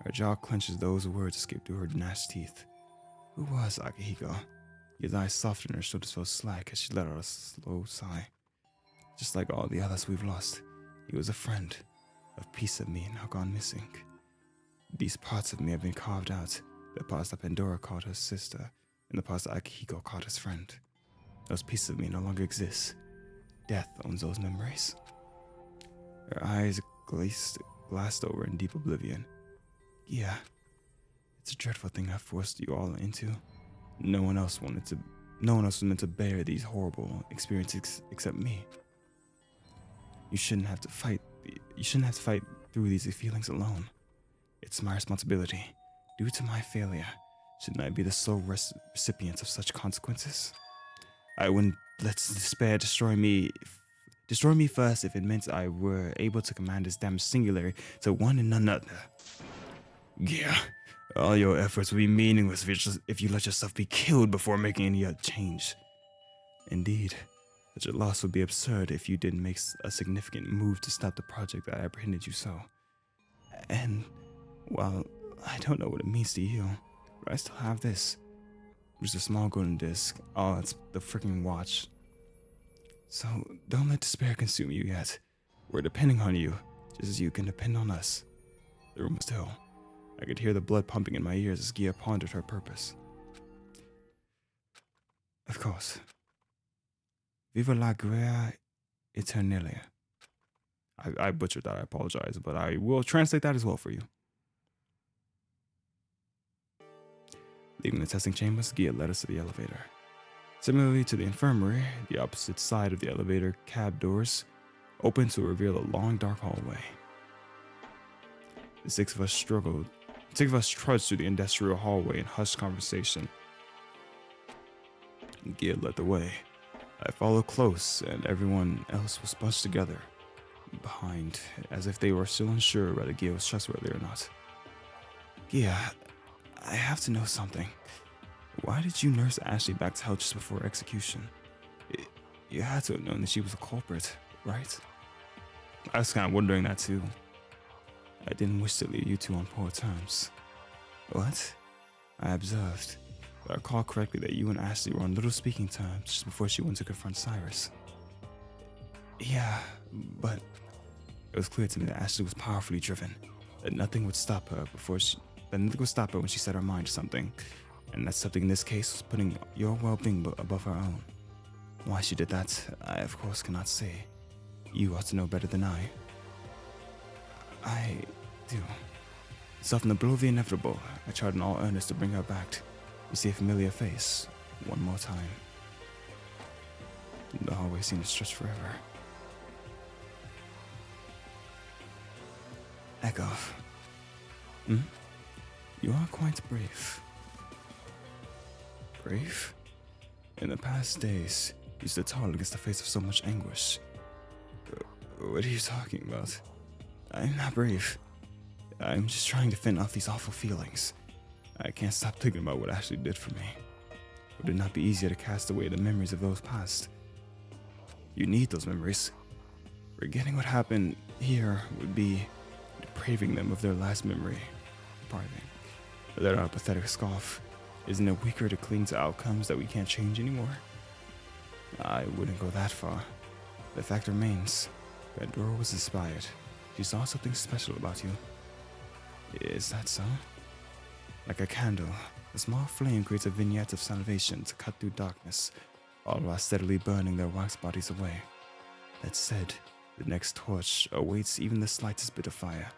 Her jaw clenches, those words escape through her gnashed teeth. Who was Akihiko? His eyes softened and her shoulders fell slack as she let out a slow sigh. Just like all the others we've lost, he was a friend, a piece of me now gone missing. These parts of me have been carved out, the parts that Pandora called her sister, and the parts that Akihiko called his friend. Those pieces of me no longer exist. Death owns those memories. Her eyes glassed over in deep oblivion. Yeah, it's a dreadful thing I've forced you all into. No one else was meant to bear these horrible experiences except me. You shouldn't have to fight through these feelings alone. It's my responsibility. Due to my failure, shouldn't I be the sole recipient of such consequences? I wouldn't let despair destroy me first if it meant I were able to command this damned singularity to one and none other. Yeah, all your efforts would be meaningless if you let yourself be killed before making any other change. Indeed, such a loss would be absurd if you didn't make a significant move to stop the project that apprehended you so. And while I don't know what it means to you, but I still have this. Just a small golden disc. Oh, it's the freaking watch. So don't let despair consume you yet. We're depending on you, just as you can depend on us. The room was still. I could hear the blood pumping in my ears as Gia pondered her purpose. Of course. Viva la guerra eternalia. I butchered that, I apologize, but I will translate that as well for you. Leaving the testing chambers, Gia led us to the elevator. Similarly to the infirmary, the opposite side of the elevator cab doors opened to reveal a long, dark hallway. The six of us trudged through the industrial hallway in hushed conversation. Gia led the way. I followed close, and everyone else was bunched together behind, as if they were still unsure whether Gia was trustworthy or not. Gia, I have to know something. Why did you nurse Ashley back to health just before execution? You had to have known that she was a culprit, right? I was kind of wondering that too. I didn't wish to leave you two on poor terms. What? I observed, but I recall correctly that you and Ashley were on little speaking terms just before she went to confront Cyrus. Yeah, but it was clear to me that Ashley was powerfully driven, that nothing would stop her when she set her mind to something, and that something in this case was putting your well-being above her own. Why she did that, I of course cannot say. You ought to know better than I. I do. So from the blow of the inevitable, I tried in all earnest to bring her back to see a familiar face one more time. The hallway seemed to stretch forever. Echo. You are quite brave. Brave? In the past days, you stood tall against the face of so much anguish. What are you talking about? I'm not brave. I'm just trying to fend off these awful feelings. I can't stop thinking about what Ashley did for me. Would it not be easier to cast away the memories of those past? You need those memories. Forgetting what happened here would be depraving them of their last memory. Pardon me. Let out a pathetic scoff. Isn't it weaker to cling to outcomes that we can't change anymore? I wouldn't go that far. The fact remains, Pandora was inspired. She saw something special about you. Is that so? Like a candle, a small flame creates a vignette of salvation to cut through darkness, all while steadily burning their wax bodies away. That said, the next torch awaits even the slightest bit of fire.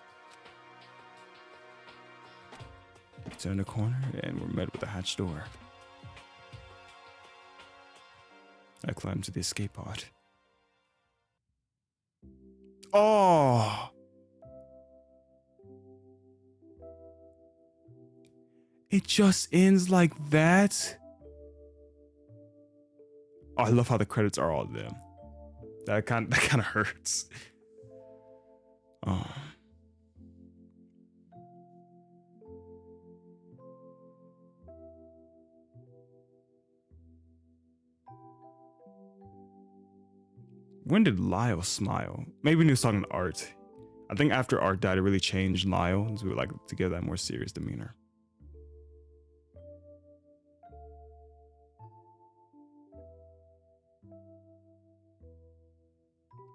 We turned a corner and were met with a hatch door. I climbed to the escape pod. Oh! It just ends like that? Oh, I love how the credits are all them. That kind of hurts. Oh. When did Lyle smile? Maybe when he was talking to Art. I think after Art died, it really changed Lyle, so we were like to give that more serious demeanor.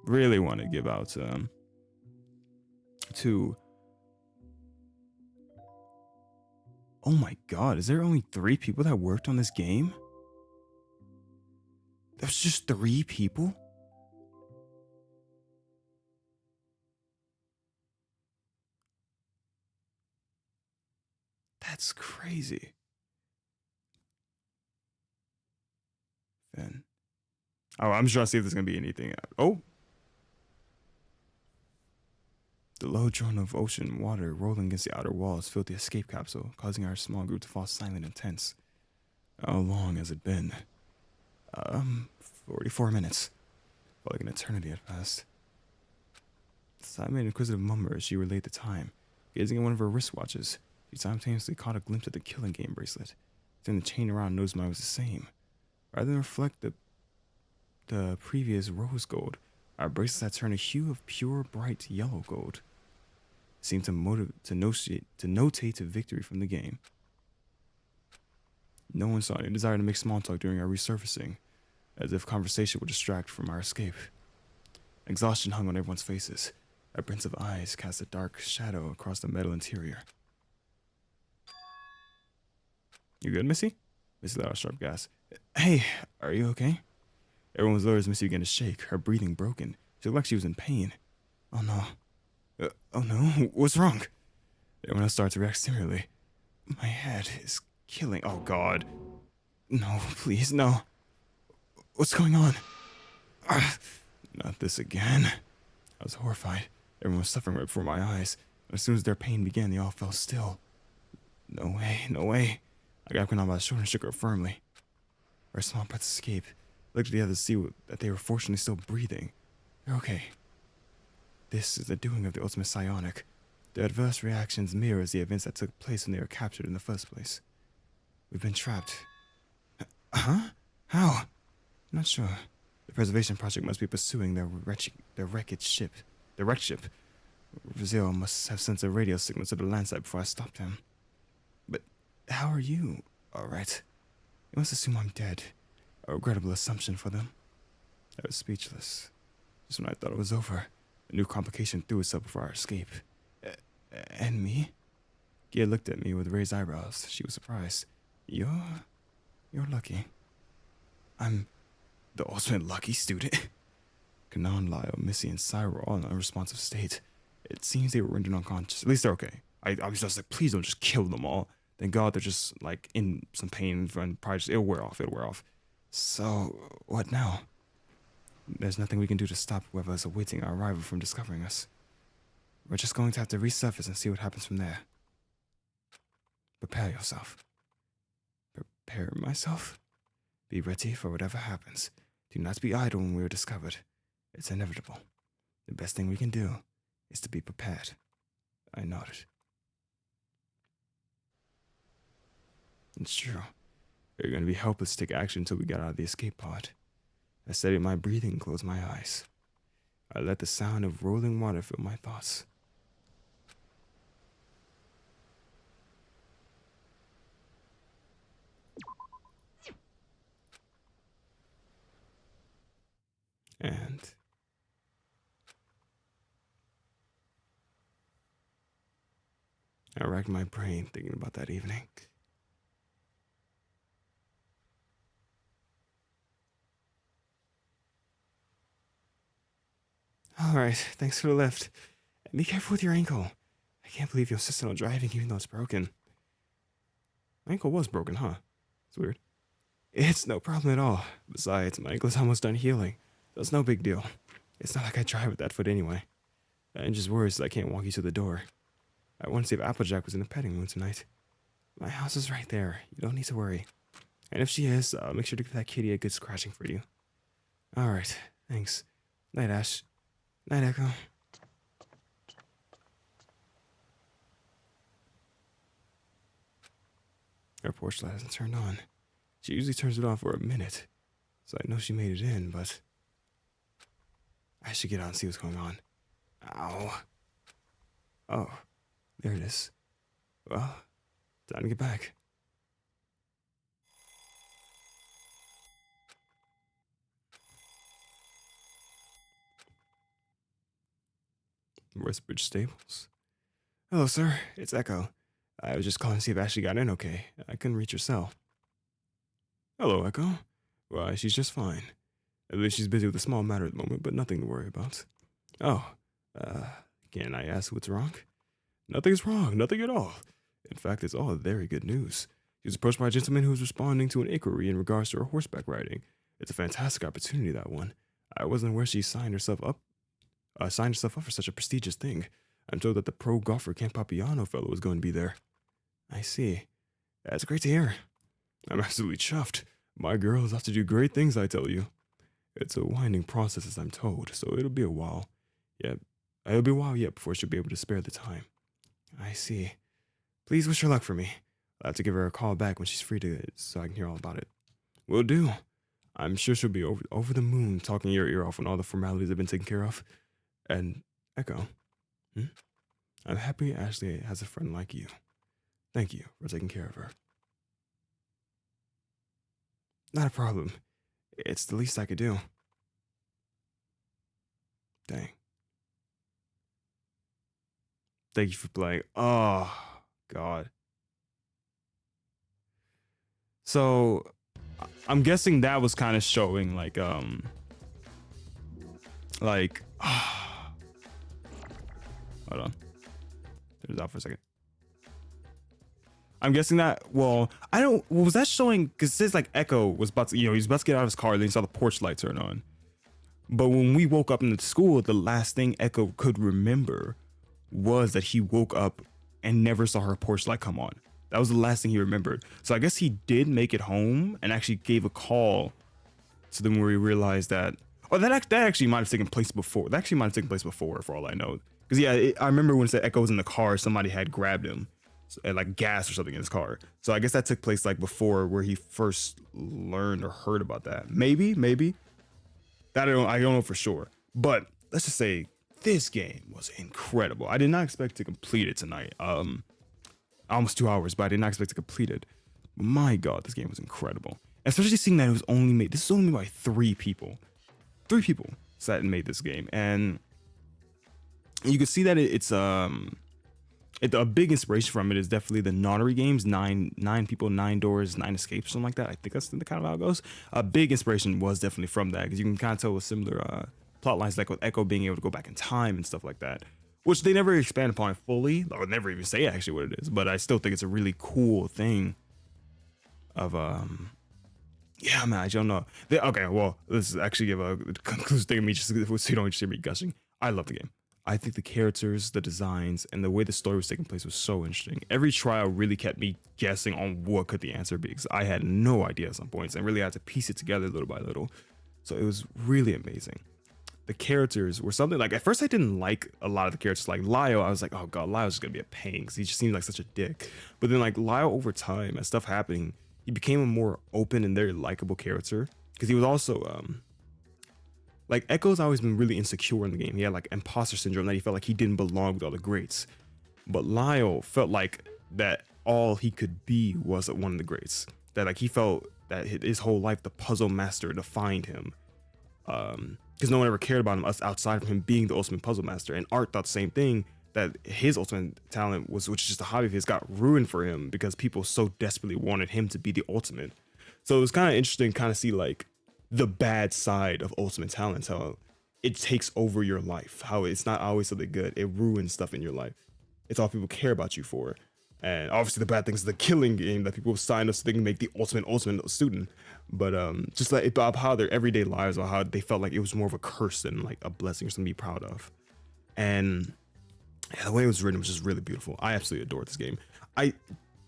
Really want to give out to. Oh my God! Is there only 3 people that worked on this game? There's just 3 people. That's crazy. Then, oh, I'm just trying to see if there's gonna be anything. Oh, the low drone of ocean water rolling against the outer walls filled the escape capsule, causing our small group to fall silent and tense. How long has it been? 44 minutes. Felt like an eternity had passed. Sai made an inquisitive murmur as she relayed the time. Gazing at one of her wristwatches, she simultaneously caught a glimpse of the killing game bracelet. Then the chain around noticed mine was the same. Rather than reflect the previous rose gold, our bracelet had turned a hue of pure, bright yellow gold. It seemed to notate to victory from the game. No one saw any desire to make small talk during our resurfacing, as if conversation would distract from our escape. Exhaustion hung on everyone's faces. Our pensive eyes cast a dark shadow across the metal interior. You good, Missy? Missy let out a sharp gasp. Hey, are you okay? Everyone was lower as Missy began to shake, her breathing broken. She looked like she was in pain. Oh no. Oh no, what's wrong? Everyone else started to react similarly. My head is killing. Oh God. No, please, no. What's going on? Not this again. I was horrified. Everyone was suffering right before my eyes. As soon as their pain began, they all fell still. No way, no way. I grabbed Kanan by the shoulder and shook her firmly. Our small breaths escaped. Looked at the others to see that they were fortunately still breathing. They're okay. This is the doing of the ultimate psionic. The adverse reactions mirrors the events that took place when they were captured in the first place. We've been trapped. Huh? How? Not sure. The preservation project must be pursuing the wrecked ship. Brazil must have sent a radio signal to the landside before I stopped him. But how are you? Alright. You must assume I'm dead. A regrettable assumption for them. I was speechless. Just when I thought it was over, a new complication threw itself before our escape. And me? Gia looked at me with raised eyebrows. She was surprised. You're lucky. I'm the ultimate lucky student. Kanan, Lyle, Missy, and Sai were all in an unresponsive state. It seems they were rendered unconscious. At least they're okay. I was just like, please don't just kill them all. Thank God they're just like in some pain and probably just, it'll wear off. So, what now? There's nothing we can do to stop whoever's awaiting our arrival from discovering us. We're just going to have to resurface and see what happens from there. Prepare yourself. Prepare myself? Be ready for whatever happens. Do not be idle when we are discovered. It's inevitable. The best thing we can do is to be prepared. I nodded. It's true. We were going to be helpless to take action until we got out of the escape pod. I steadied my breathing and closed my eyes. I let the sound of rolling water fill my thoughts. And I racked my brain thinking about that evening. Alright, thanks for the lift. And be careful with your ankle. I can't believe you're insistent on driving even though it's broken. My ankle was broken, huh? It's weird. It's no problem at all. Besides, my ankle's almost done healing, so it's no big deal. It's not like I drive with that foot anyway. I'm just worried that I can't walk you to the door. I want to see if Applejack was in the petting room tonight. My house is right there. You don't need to worry. And if she is, make sure to give that kitty a good scratching for you. All right, thanks. Night, Ash. Night, Echo. Her porch light hasn't turned on. She usually turns it on for a minute, so I know she made it in, but I should get out and see what's going on. Ow. Oh, there it is. Well, time to get back. Westbridge Stables. Hello, sir. It's Echo. I was just calling to see if Ashley got in okay. I couldn't reach her cell. Hello, Echo. Why, she's just fine. At least she's busy with a small matter at the moment, but nothing to worry about. Oh, can I ask what's wrong? Nothing's wrong, nothing at all. In fact, it's all very good news. She was approached by a gentleman who was responding to an inquiry in regards to her horseback riding. It's a fantastic opportunity, that one. I wasn't aware she signed herself up for such a prestigious thing. I'm told that the pro golfer Camp Papiano fellow is going to be there. I see. That's great to hear. I'm absolutely chuffed. My girl is off to do great things, I tell you. It's a winding process, as I'm told, so it'll be a while. It'll be a while yet before she'll be able to spare the time. I see. Please wish her luck for me. I'll have to give her a call back when she's free so I can hear all about it. Will do. I'm sure she'll be over the moon talking your ear off when all the formalities have been taken care of. And, Echo, I'm happy Ashley has a friend like you. Thank you for taking care of her. Not a problem. It's the least I could do. Dang. Thank you for playing. Oh, God. So, I'm guessing that was kind of showing, like, hold on. There's out for a second. I'm guessing that, well, was that showing, because it says, like, Echo was about to, he was about to get out of his car, and then he saw the porch light turn on. But when we woke up in the school, the last thing Echo could remember was that he woke up and never saw her porch light come on. That was the last thing he remembered. So I guess he did make it home and actually gave a call to them where he realized that, that actually might have taken place before. That actually might have taken place before, for all I know. Because I remember when it said Echo was in the car, somebody had grabbed him and like gas or something in his car. So I guess that took place like before where he first learned or heard about that. Maybe. That I don't know for sure. But let's just say this game was incredible. I did not expect to complete it tonight. Almost 2 hours, but I did not expect to complete it. My God, this game was incredible. Especially seeing that it was only made. This is only made by 3 people. 3 people sat and made this game, and you can see that it's a big inspiration from it is definitely the Nonary games. 9 people, 9 doors, 9 escapes, something like that. I think that's the kind of how it goes. A big inspiration was definitely from that, because you can kind of tell with similar plot lines, like with Echo being able to go back in time and stuff like that, which they never expand upon fully, or never even say actually what it is. But I still think it's a really cool thing. Yeah, man, I don't know. Okay, well, let's actually give a conclusive thing of me, just so you don't just hear me gushing. I love the game. I think the characters, the designs, and the way the story was taking place was so interesting. Every trial really kept me guessing on what could the answer be, because I had no idea at some points and really had to piece it together little by little. So it was really amazing. The characters were something like, at first I didn't like a lot of the characters. Like Lyle, I was like, oh God, Lyle's just gonna be a pain, because he just seemed like such a dick. But then like Lyle, over time, as stuff happening, he became a more open and very likable character, because he was also like Echo's always been really insecure in the game. He had like imposter syndrome, that he felt like he didn't belong with all the greats. But Lyle felt like that all he could be was one of the greats. That like he felt that his whole life the puzzle master defined him. Because no one ever cared about him outside of him being the ultimate puzzle master. And Art thought the same thing, that his ultimate talent was, which is just a hobby of his, got ruined for him because people so desperately wanted him to be the ultimate. So it was kind of interesting to kind of see like the bad side of ultimate talents, how it takes over your life, how it's not always something good. It ruins stuff in your life. It's all people care about you for. And obviously the bad things is the killing game that people sign up so they can make the ultimate student. But just like about how their everyday lives, or how they felt like it was more of a curse than like a blessing or something to be proud of. And yeah, the way it was written was just really beautiful. I absolutely adored this game. I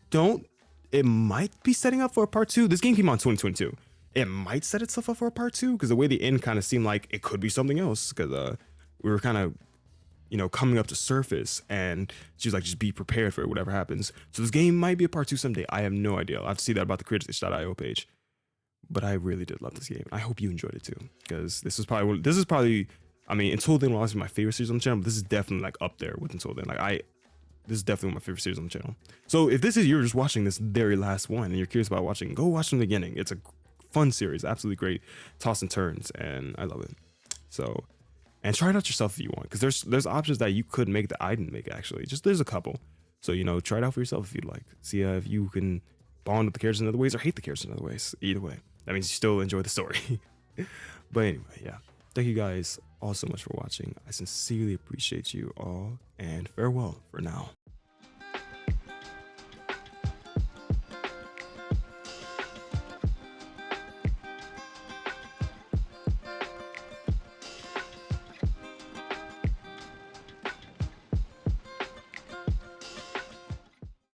don't it might be setting up for a part 2. This game came out in 2022. It might set itself up for a part 2 because the way the end kind of seemed like it could be something else, because we were kind of, you know, coming up to surface, and she was like, just be prepared for it, whatever happens. So this game might be a part 2 someday. I have no idea. I'll have to see that about the critic.io page. But I really did love this game. I hope you enjoyed it too, because this is probably, I mean, Until Then will always be my favorite series on the channel, but this is definitely like up there with Until Then. Like this is definitely one of my favorite series on the channel. So if this is, you're just watching this very last one and you're curious about watching, go watch from the beginning. It's a fun series, absolutely great toss and turns, and I love it. So, and try it out yourself if you want, because there's options that you could make that I didn't make actually. Just there's a couple. So, you know, try it out for yourself if you'd like. See if you can bond with the characters in other ways or hate the characters in other ways. Either way, that means you still enjoy the story. But anyway, yeah. Thank you guys all so much for watching. I sincerely appreciate you all, and farewell for now.